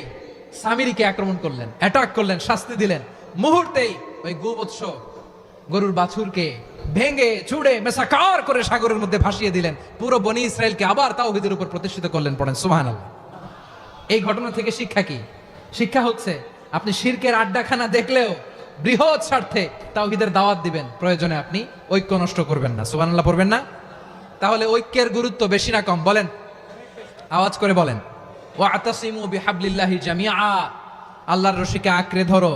Speaker 1: সামিরিকে আক্রমণ করলেন, অ্যাটাক করলেন, শাস্তি দিলেন। মুহূর্তেই ওই গোবৎস গরুর বাছুরকে ভেঙে চুড়ে মেসাকার করে সাগরের মধ্যে ভাসিয়ে দিলেন। পুরো বনি ইসরায়েলকে আবার তাওহীদের উপর প্রতিষ্ঠিত করলেন। পড়েন সুবহানাল্লাহ। এই ঘটনা থেকে শিক্ষা কি? শিক্ষা হচ্ছে, আপনি শিরকের আড্ডাখানা দেখলেও বৃহৎ স্বার্থে তাওহীদের দাওয়াত দিবেন, প্রয়োজনে আপনি ঐক্য নষ্ট করবেন না। সুবহানাল্লাহ পড়বেন না? তাহলে ঐক্যের গুরুত্ব বেশি না কম? বলেন, আওয়াজ করে বলেন। ওয়াতাসিমু বিহাবলিল্লাহি জামিআ, আল্লাহর রশিকে আঁকড়ে ধরো।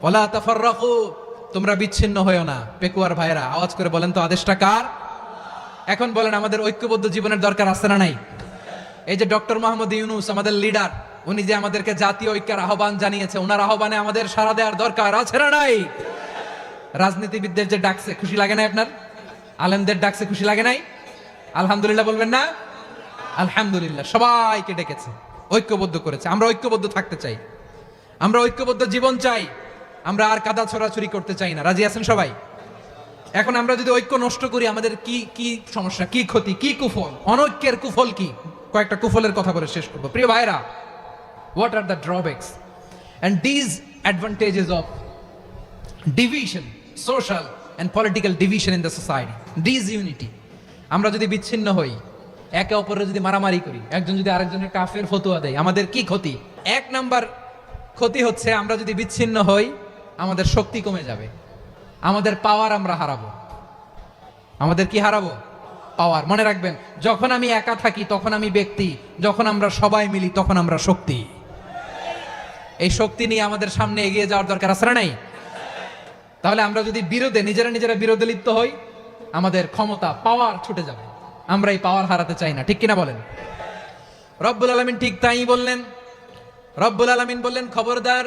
Speaker 1: ওয়ালা তাফাররাকু, তোমরা বিচ্ছিন্ন হয়ো না। পেকুয়ার ভাইরা আওয়াজ করে বলেন তো আদেশটা কার? এখন বলেন আমাদের ঐক্যবদ্ধ জীবনের দরকার আছে না নাই? এই যে ডক্টর মোহাম্মদ ইউনূস আমাদের লিডার, উনি যে আমাদেরকে জাতীয় ঐক্যের আহ্বান জানিয়েছে, ওনার আহ্বানে আমাদের সাড়া দেওয়ার দরকার আছে না নাই? রাজনীতিবিদদের যে ডাকছে খুশি লাগে নাই আপনার? আলেমদের ডাকছে খুশি লাগে নাই? আলহামদুলিল্লাহ বলবেন না? আলহামদুলিল্লাহ, সবাইকে ডেকেছে, ঐক্যবদ্ধ করেছে। আমরা ঐক্যবদ্ধ থাকতে চাই, আমরা ঐক্যবদ্ধ জীবন চাই, আমরা আর কাদা ছড়াছড়ি করতে চাই না। রাজি আছেন সবাই? এখন আমরা যদি ঐক্য নষ্ট করি আমাদের কি কি সমস্যা, কি ক্ষতি, কি কুফল? অনৈক্যের কুফল কি? কয়েকটা কুফলের কথা বলে শেষ করবো। প্রিয় ভাইরা, what are the drawbacks and disadvantages of division, social and political division in the society, disunity? আমরা যদি বিচ্ছিন্ন হই, একে অপরের যদি মারামারি করি, একজন যদি আরেকজনের কাফের ফতোয়া দেয়, আমাদের কি ক্ষতি? এক নাম্বার ক্ষতি হচ্ছে আমরা যদি বিচ্ছিন্ন হই আমাদের শক্তি কমে যাবে, আমাদের পাওয়ার আমরা হারাবো। আমাদের কি হারাবো? পাওয়ার। মনে রাখবেন, যখন আমি একা থাকি তখন আমি ব্যক্তি, যখন আমরা সবাই মিলি তখন আমরা শক্তি। এই শক্তি নিয়ে আমাদের সামনে এগিয়ে যাওয়ার দরকার আছে না নাই? তাহলে আমরা যদি বিরোধে নিজেরা বিরোধে লিপ্ত হই, আমাদের ক্ষমতা, পাওয়ার ছুটে যাবে। আমরা এই পাওয়ার হারাতে চাই না, ঠিক কিনা বলেন? রব্বুল আলামিন ঠিক তাই বললেন। রব্বুল আলামিন বললেন, খবরদার,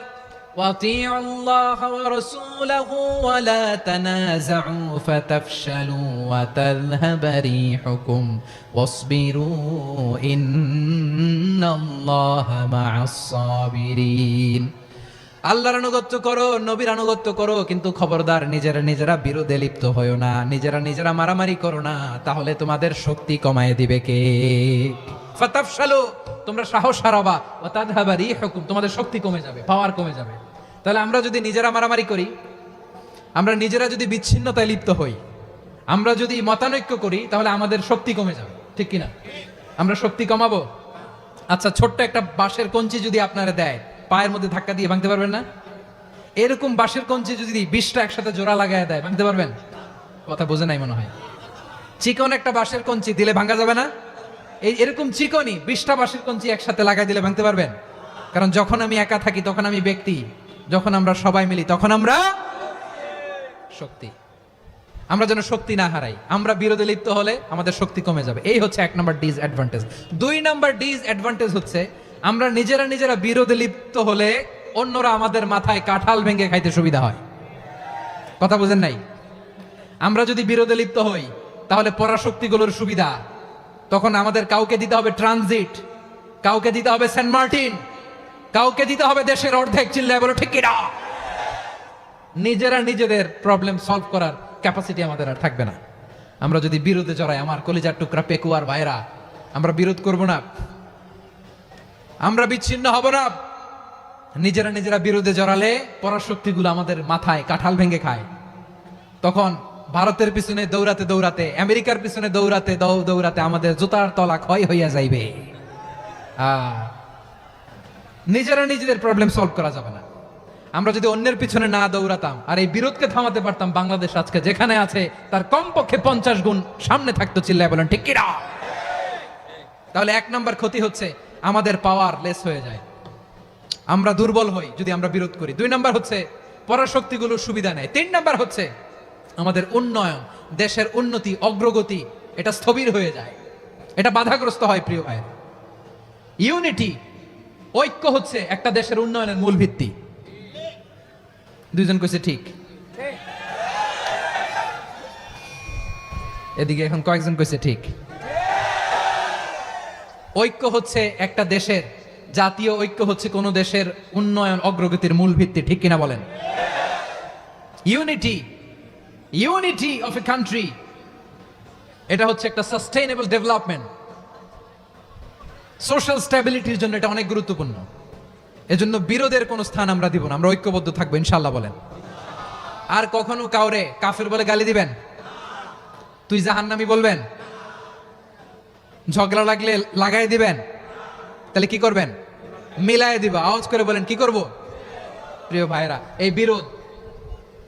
Speaker 1: ওয়াতিউ আল্লাহ ওয়া রাসূলাহু ওয়া লা তানাযাউ ফাতাফশালু ওয়া তাযহাবা রিহুকুম ওয়াসবিরু ইন্নাল্লাহা মা'আস সাবিরিন। আল্লাহর আনুগত্য করো, নবীর আনুগত্য করো, কিন্তু খবরদার নিজেরা বিরোধে লিপ্ত হয়ো না, নিজেরা মারামারি করো না, তাহলে তোমাদের শক্তি কমায় দিবে কে? ফাতাফশালু, তোমরা সাহস হারাবা, ওয়া তাযহাবা রিহুকুম, তোমাদের শক্তি কমে যাবে, পাওয়ার কমে যাবে। তাহলে আমরা যদি নিজেরা মারামারি করি, আমরা নিজেরা যদি বিচ্ছিন্নতায় লিপ্ত হই, আমরা যদি মতানৈক্য করি, তাহলে আমাদের শক্তি কমে যাবে, ঠিক কিনা? আমরা শক্তি কমাবো। আচ্ছা, ছোট্ট একটা বাঁশের কঞ্চি যদি আপনারা দেয়, পায়ের মধ্যে ধাক্কা দিয়ে ভাঙতে পারবেন না? এরকম বাঁশের কঞ্চি যদি 20টা একসাথে জোড়া লাগায় দেয়, ভাঙতে পারবেন? কথা বোঝে নাই মনে হয়। চিকন একটা বাঁশের কঞ্চি দিলে ভাঙা যাবে না? এরকম চিকনই 20টা বাঁশের কঞ্চি একসাথে লাগাই দিলে ভাঙতে পারবেন? কারণ যখন আমি একা থাকি তখন আমি ব্যক্তি, যখন আমরা সবাই মিলি তখন আমরা শক্তি। আমরা যেন শক্তি না হারাই। আমরা বিরোধে লিপ্ত হলে আমাদের শক্তি কমে যাবে। এই হচ্ছে 1 নাম্বার ডিসঅ্যাডভান্টেজ। 2 নাম্বার ডিসঅ্যাডভান্টেজ হচ্ছে আমরা নিজেরা বিরোধে লিপ্ত হলে অন্যরা আমাদের মাথায় কাঁঠাল ভেঙে খাইতে সুবিধা হয়। কথা বুঝেন নাই? আমরা যদি বিরোধে লিপ্ত হই তাহলে পরাশক্তিগুলোর সুবিধা, তখন আমাদের কাউকে দিতে হবে ট্রানজিট, কাউকে দিতে হবে সেন্ট মার্টিন, কাউকে দিতে হবে দেশের অর্ধেক। চিল্লায় বলো ঠিক কিনা? নিজেদের প্রবলেম সলভ করার ক্যাপাসিটি আমাদের আর থাকবে না। আমরা যদি বিরোধে জড়াই, আমার কলিজার টুকরা পেকুয়ার ভাইরা, আমরা বিরোধ করব না, আমরা বিচ্ছিন্ন হব না। নিজেরা বিরোধে জড়ালে পরাশক্তিগুলো আমাদের মাথায় কাঁঠাল ভেঙে খায়। তখন ভারতের পিছনে দৌড়াতে, আমেরিকার পিছনে দৌড়াতে আমাদের জুতার তলা ক্ষয় হইয়া যাইবে। নিজেদের প্রবলেম সলভ করা যাবে না। আমরা যদি অন্যের পিছনে না দৌড়াতাম আর এই বিরোধকে থামাতে পারতাম, বাংলাদেশ আজকে যেখানে আছে তার কমপক্ষে 50 গুণ সামনে থাকতো। চিল্লায় বলেন ঠিক কিনা? তাহলে 1 নাম্বার ক্ষতি হচ্ছে আমাদের পাওয়ার লেস হয়ে যায়, আমরা দুর্বল হই যদি আমরা বিরোধ করি। 2 নাম্বার হচ্ছে পরাশক্তিগুলোর সুবিধা নেয়। 3 নাম্বার হচ্ছে আমাদের উন্নয়ন, দেশের উন্নতি, অগ্রগতি, এটা স্থবির হয়ে যায়, এটা বাধাগ্রস্ত হয়। প্রিয় ভাই, ইউনিটি, ঐক্য হচ্ছে একটা দেশের উন্নয়নের মূল ভিত্তি। 2 জন কইছে ঠিক, এদিকে এখন কয়েকজন কইছে ঠিক। ঐক্য হচ্ছে একটা দেশের, জাতীয় ঐক্য হচ্ছে কোন দেশের উন্নয়ন, অগ্রগতির মূল ভিত্তি, ঠিক কিনা বলেন? ইউনিটি অফ এ কান্ট্রি, এটা হচ্ছে একটা সাস্টেইনেবল ডেভেলপমেন্ট, সোশ্যাল স্ট্যাবিলিটির জন্য এটা অনেক গুরুত্বপূর্ণ। এজন্য বিরোধের কোনো স্থান আমরা দিব না, আমরা ঐক্যবদ্ধ থাকবো ইনশাআল্লাহ বলেন। আর কখনো কাউরে কাফের বলে গালি দিবেন? তুই জাহান্নামী বলবেন? ঝগড়া লাগলে লাগাই দিবেন? তাহলে কি করবেন? মিলায় দিবা। আওয়াজ করে বলেন কি করব? প্রিয় ভাইরা, এই বিরোধ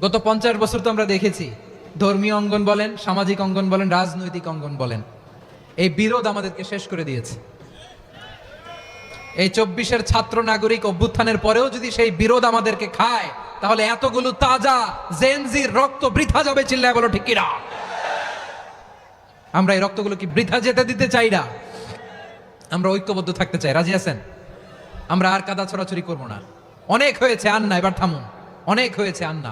Speaker 1: গত 50 বছর তো আমরা দেখেছি, ধর্মীয় অঙ্গন বলেন, সামাজিক অঙ্গন বলেন, রাজনৈতিক অঙ্গন বলেন, এই বিরোধ আমাদেরকে শেষ করে দিয়েছে। এই 24-এর ছাত্র নাগরিক অভ্যুত্থানের পরেও যদি সেই বিরোধ আমাদেরকে খায়, তাহলে এতগুলো তাজা জেনজির রক্ত বৃথা যাবে, চিল্লায় বলো ঠিক কিনা? আমরা এই রক্তগুলো কি বৃথা যেতে দিতে চাই না? আমরা ঐক্যবদ্ধ থাকতে চাই। রাজি আছেন? আমরা আর কাদা ছড়াছড়ি করবো না। অনেক হয়েছে, আন্না, এবার থামুন। অনেক হয়েছে, আন্না।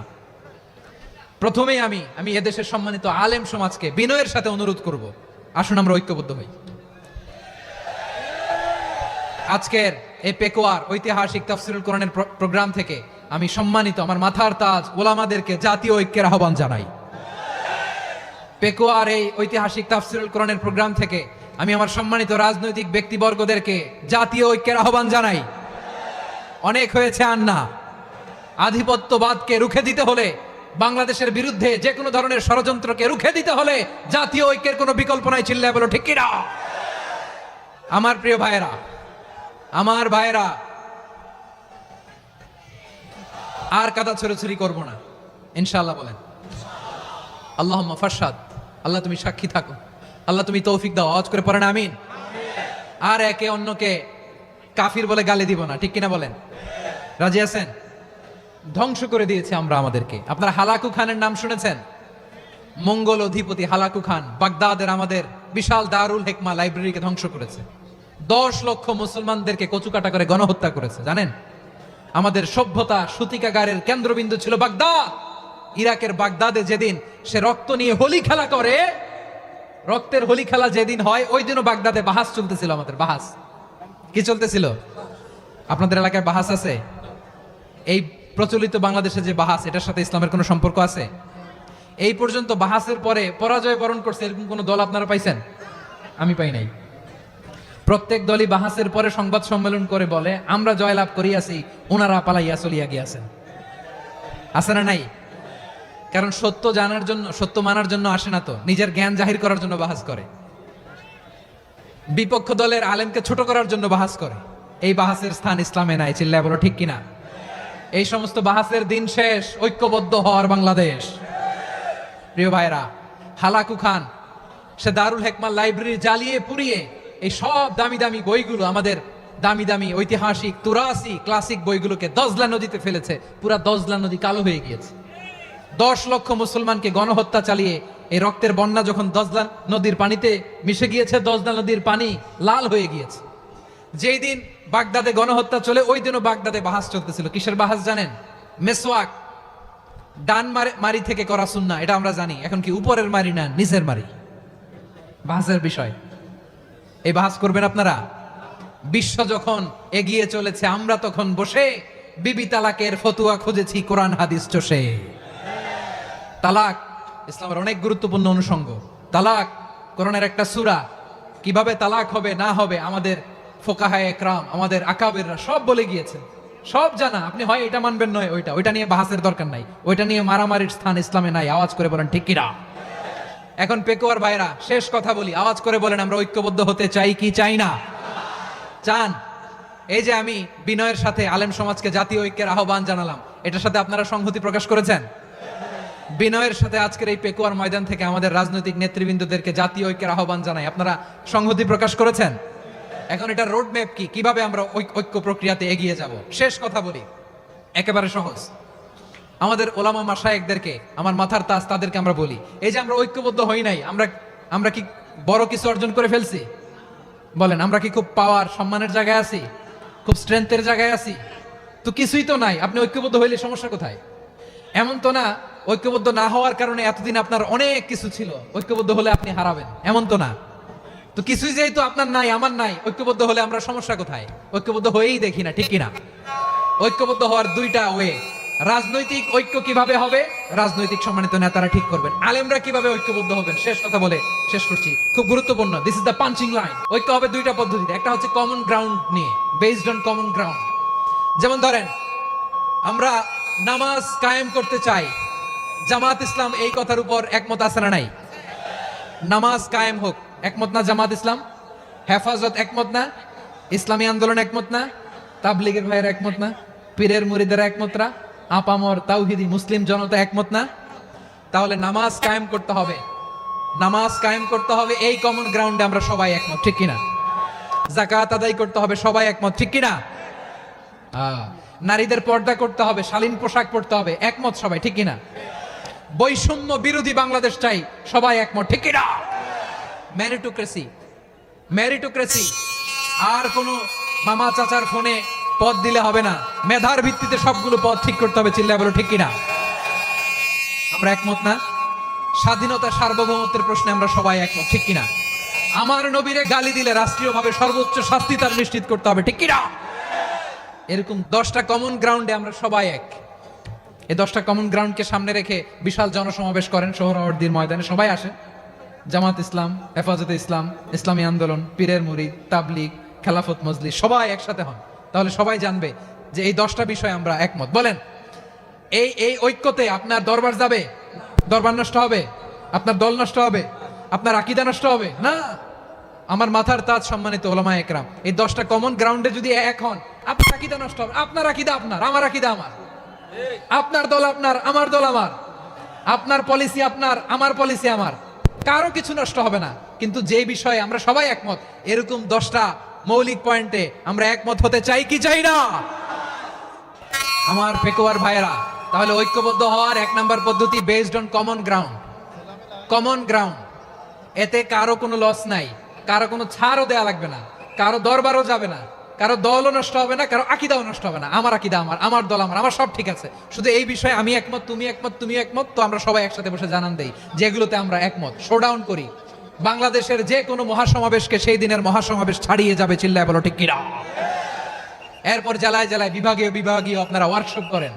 Speaker 1: প্রথমেই আমি এদেশের সম্মানিত আলেম সমাজকে বিনয়ের সাথে অনুরোধ করব, আসুন আমরা ঐক্যবদ্ধ হই। আজকের এই পেকুয়ার ঐতিহাসিক তাফসীরুল কোরআনের প্রোগ্রাম থেকে আমি সম্মানিত আমার মাথার তাজ ওলামাদেরকে জাতীয় ঐক্যের আহ্বান জানাই। পেকুয়ার এই ঐতিহাসিক তাফসীরুল কোরআনের প্রোগ্রাম থেকে আমি আমার সম্মানিত রাজনৈতিক ব্যক্তিবর্গদেরকে জাতীয় ঐক্যের আহ্বান জানাই। অনেক হয়েছে, আন্না। আধিপত্যবাদকে রুখে দিতে হলে, বাংলাদেশের বিরুদ্ধে যে কোনো ধরনের ষড়যন্ত্রকে রুখে দিতে হলে জাতীয় ঐক্যের কোনো বিকল্প নাই, চিল্লায় বলো ঠিক কিনা? আমার প্রিয় ভাইয়েরা, আমার ভাইয়েরা, আর কাদা ছড়াছড়ি করবো না, ইনশাআল্লাহ বলেন। আল্লাহুম্মা ফারশাদ, আল্লাহ তুমি সাক্ষী থাকো, আল্লাহ তুমি তৌফিক দাও। আওয়াজ করে পড়েন আমিন। আর একে অন্যকে কাফির বলে গালি দিব না, ঠিক কিনা বলেন? রাজি আছেন? ধ্বংস করে দিয়েছে আমরা আমাদেরকে। আপনারা হালাকু খানের নাম শুনেছেন? মঙ্গল অধিপতি হালাকু খান বাগদাদের আমাদের বিশাল দারুল হিকমা লাইব্রেরিকে ধ্বংস করেছে। 10 লক্ষ মুসলমানদেরকে কচুকাটা করে গণহত্যা করেছে। জানেন, আমাদের সভ্যতা সূতিকাগারের কেন্দ্রবিন্দু ছিল বাগদাদ। ইরাকের বাগদাদে যেদিন সে রক্ত নিয়ে হোলি খেলা করে, রক্তের হোলি খেলা যেদিন হয়, ওই দিনও বাগদাদে বাহাস চলতেছিল। আমাদের বাহাস কি চলতেছিল? আপনাদের এলাকায় বাহাস আছে? এই প্রচলিত বাংলাদেশে যে বাহাস, এটার সাথে ইসলামের কোনো সম্পর্ক আছে? এই পর্যন্ত বাহাসের পরে পরাজয় বরণ করছে এরকম কোন দল আপনারা পাইছেন? আমি পাই নাই। প্রত্যেক দলই বাহাসের পরে সংবাদ সম্মেলন করে বলে আমরা জয়লাভ করিয়াছি, ওনারা পালাইয়া চলিয়া গিয়াছেন। আছে না নাই? কারণ সত্য জানার জন্য, সত্য মানার জন্য আসে না তো, নিজের জ্ঞান জাহির করার জন্য বাহাস করে। বিপক্ষ দলের আলেমকে ছোট করার জন্য বাহাস করে। এই বাহাসের স্থান ইসলামে নাই, চিল্লায় বলো ঠিক কিনা? এই সমস্ত বাহাসের দিন শেষ, ঐক্যবদ্ধ হওয়ার বাংলাদেশ। প্রিয় ভাইরা, হালাকু খান সে দারুল হিকমা লাইব্রেরি জ্বালিয়ে পুড়িয়ে এই সব দামি দামি বইগুলো, আমাদের দামি দামি ঐতিহাসিক তুরাসি ক্লাসিক বইগুলোকে দজলা নদীতে ফেলেছে। পুরা দজলা নদী কালো হয়ে গিয়েছে। 10 লক্ষ মুসলমানকে গণহত্যা চালিয়ে এই রক্তের বন্যা যখন দজলা নদীর পানিতে মিশে গিয়েছে, দজলা নদীর পানি লাল হয়ে গিয়েছে। যেই দিন বাগদাদে গণহত্যা চলে, ওই দিনও বাগদাদে বাহাস চলতেছিল। কিসের বাহাস জানেন? মেসওয়াক, ডান মারি থেকে করা সুন্নাহ, এটা আমরা জানি। এখন কি উপরের মারি না নিচের মারি? বাহাসের বিষয়। এই বাহাস করবেন আপনারা? বিশ্ব যখন এগিয়ে চলেছে, আমরা তখন বসে বিবি তালাকের ফতুয়া খুঁজেছি কোরআন হাদিস চষে। তালাক ইসলামের অনেক গুরুত্বপূর্ণ অনুষঙ্গ। তালাক কোরআনের একটা সূরা। কিভাবে তালাক হবে না হবে আমাদের ফোকাহায়ে একরাম, আমাদের আকাবেররা সব বলে গিয়েছেন, সব জানা। আপনি হয় এটা মানবেন, নয় ওইটা। ওইটা নিয়ে বাহাসের দরকার নাই, ওইটা নিয়ে মারামারির স্থান ইসলামে নাই। আওয়াজ করে বলেন ঠিক কিনা? এখন পেকুয়ার ভাইরা, শেষ কথা বলি, আওয়াজ করে বলেন আমরা ঐক্যবদ্ধ হতে চাই কি চাই না? চান? এই যে আমি বিনয়ের সাথে আলেম সমাজকে জাতীয় ঐক্যের আহ্বান জানালাম, এটার সাথে আপনারা সংহতি প্রকাশ করেছেন? বিনয়ের সাথে আজকের এই পেকুয়ার ময়দান থেকে আমাদের রাজনৈতিক নেতৃবৃন্দদেরকে জাতীয় ঐক্যের আহ্বান জানাই, আপনারা সংহতি প্রকাশ করেছেন? এখন এটা রোড ম্যাপ কি, কিভাবে আমরা ঐক্য প্রক্রিয়াতে এগিয়ে যাব? শেষ কথা বলি, একেবারে সহজ। আমাদের ওলামা মাশায়েখদেরকে, আমার মাথার তাজ, তাদেরকে আমরা বলি, এই যে আমরা ঐক্যবদ্ধ হই নাই, আমরা কি বড় কিছু অর্জন করে ফেলছি? বলেন, আমরা কি খুব পাওয়ার সম্মানের জায়গায় আছি? খুব স্ট্রেংথের জায়গায় আছি? তো কিছুই তো নাই। আপনি ঐক্যবদ্ধ হইলে সমস্যা কোথায়? এমন তো না ঐক্যবদ্ধ না হওয়ার কারণে এতদিন আপনার অনেক কিছু ছিল, ঐক্যবদ্ধ হলে আপনি হারাবেন, এমন তো না। তো কিছুই যেহেতু আপনার নাই, আমার নাই, ঐক্যবদ্ধ হলে আমরা সমস্যা কোথায়? ঐক্যবদ্ধ হয়েই দেখি না, ঠিক কিনা? ঐক্যবদ্ধ হওয়ার দুইটা ওয়ে। রাজনৈতিক ঐক্য কিভাবে হবে? রাজনৈতিক সম্মানিত নেতারা ঠিক করবেন। আলেমরা কিভাবে ঐক্যবদ্ধ হবেন? শেষ কথা বলে শেষ করছি, খুব গুরুত্বপূর্ণ। This is the punching line. ঐক্য হবে দুইটা পদ্ধতিতে। একটা হচ্ছে কমন গ্রাউন্ড নিয়ে, বেসড অন কমন গ্রাউন্ড। যেমন ধরেন, আমরা নামাজ কায়েম করতে চাই, জামাত ইসলাম এই কথার উপর একমত আছে না নাই? নামাজ কায়েম হোক, একমত না জামাত ইসলাম? হেফাজত একমত না? ইসলামী আন্দোলন একমত না? তাবলীগের ভাইয়েরা একমত না? পীরের মুরিদেরা একমত না? আপামর তাওহীদি মুসলিম জনতা একমত না? তাহলে নামাজ কায়েম করতে হবে, নামাজ কায়েম করতে হবে, এই কমন গ্রাউন্ডে আমরা সবাই একমত, ঠিক কিনা? যাকাত আদায় করতে হবে, সবাই একমত, ঠিক কিনা? নারীদের পর্দা করতে হবে, শালীন পোশাক পরতে হবে, একমত সবাই, ঠিক কিনা? বৈষম্য বিরোধী বাংলাদেশ চাই, সবাই একমত, ঠিক কিনা? মেরিটোক্রেসি, আর কোনো মামা চাচার ফোনে পদ দিলে হবে না, মেধার ভিত্তিতে সবগুলো পদ ঠিক করতে হবে, চিল্লায় বলো ঠিক কিনা? আমরা একমত না? স্বাধীনতা সার্বভৌমত্বের প্রশ্নে আমরা সবাই একমত, ঠিক কিনা? আমার নবীরে গালি দিলে রাষ্ট্রীয়ভাবে সর্বোচ্চ শাস্তি তার নিশ্চিত করতে হবে, ঠিক কিনা? এরকম 10টা কমন গ্রাউন্ডে আমরা সবাই এক। এই 10টা কমন গ্রাউন্ডকে সামনে রেখে বিশাল জনসমাবেশ করেন সোহরাওয়ার্দীর ময়দানে, সবাই আসেন। জামাত ইসলাম, হেফাজতে ইসলাম, ইসলামী আন্দোলন, পীরের মুরিদ, তাবলিগ, খেলাফত মজলিস, সবাই একসাথে হন, তাহলে সবাই জানবে যে এই 10টা বিষয়ে আমরা একমত। বলেন, এই ঐক্যতে আপনার দরবার যাবে? দরবার নষ্ট হবে? আপনার দল নষ্ট হবে? আপনার আকীদা নষ্ট হবে না? আমার মাথার তাজ সম্মানিত ওলামায়ে একরাম, এই 10টা কমন গ্রাউন্ডে যদি এক হন, আপনার আকীদা নষ্ট হবে? আপনার আকীদা আপনার, আমার আকীদা আমার, আপনার দল আপনার, আমার দল আমার, আপনার পলিসি আপনার, আমার পলিসি আমার, কারো কিছু নষ্ট হবে না। কিন্তু যে বিষয়ে আমরা সবাই একমত, এরকম 10টা মৌলিক পয়েন্টে আমরা একমত হতে চাই কি চাই না? আমার পেকুয়ার ভাইয়েরা, তাহলে ঐক্যবদ্ধ হওয়ার 1 নাম্বার পদ্ধতি বেসড অন কমন গ্রাউন্ড। এতে কারো কোনো লস নাই, কারো কোনো ছাড়ও দেয়া লাগবে না, কারো দরবারও যাবে না, কারো দলও নষ্ট হবে না, কারো আকীদাও নষ্ট হবে না। আমার আকীদা আমার, আমার দল আমার, আমার সব ঠিক আছে। শুধু এই বিষয়ে আমি একমত, তুমি একমত, তুমি একমত, তো আমরা সবাই একসাথে বসে জানান দেই যেগুলোতে আমরা একমত, শোডাউন করি। বাংলাদেশের যে কোনো মহাসমাবেশকে সেই দিনের মহাসমাবেশ ছাড়িয়ে যাবে, চিল্লায় বলো ঠিক কিনা? এরপর জেলায় জেলায় বিভাগীয় আপনারা ওয়ার্কশপ করেন,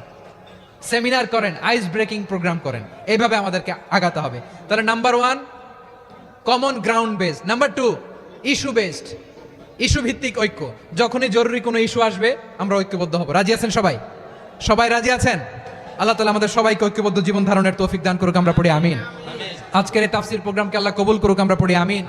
Speaker 1: সেমিনার করেন, আইস ব্রেকিং প্রোগ্রাম করেন, এইভাবে আমাদেরকে আগাতে হবে। তাহলে number 1 common ground based, number 2 issue based, issue ভিত্তিক ঐক্য। যখনই জরুরি কোনো ইস্যু আসবে আমরা ঐক্যবদ্ধ হব। রাজি আছেন সবাই? সবাই রাজি আছেন? আল্লাহ তাআলা আমাদের সবাইকে ঐক্যবদ্ধ জীবন ধারণের তৌফিক দান করুক, আমরা পড়ি আমিন। আজকের এই তাফসীর প্রোগ্রামকে আল্লাহ কবুল করুক, আমরা পড়ি আমিন।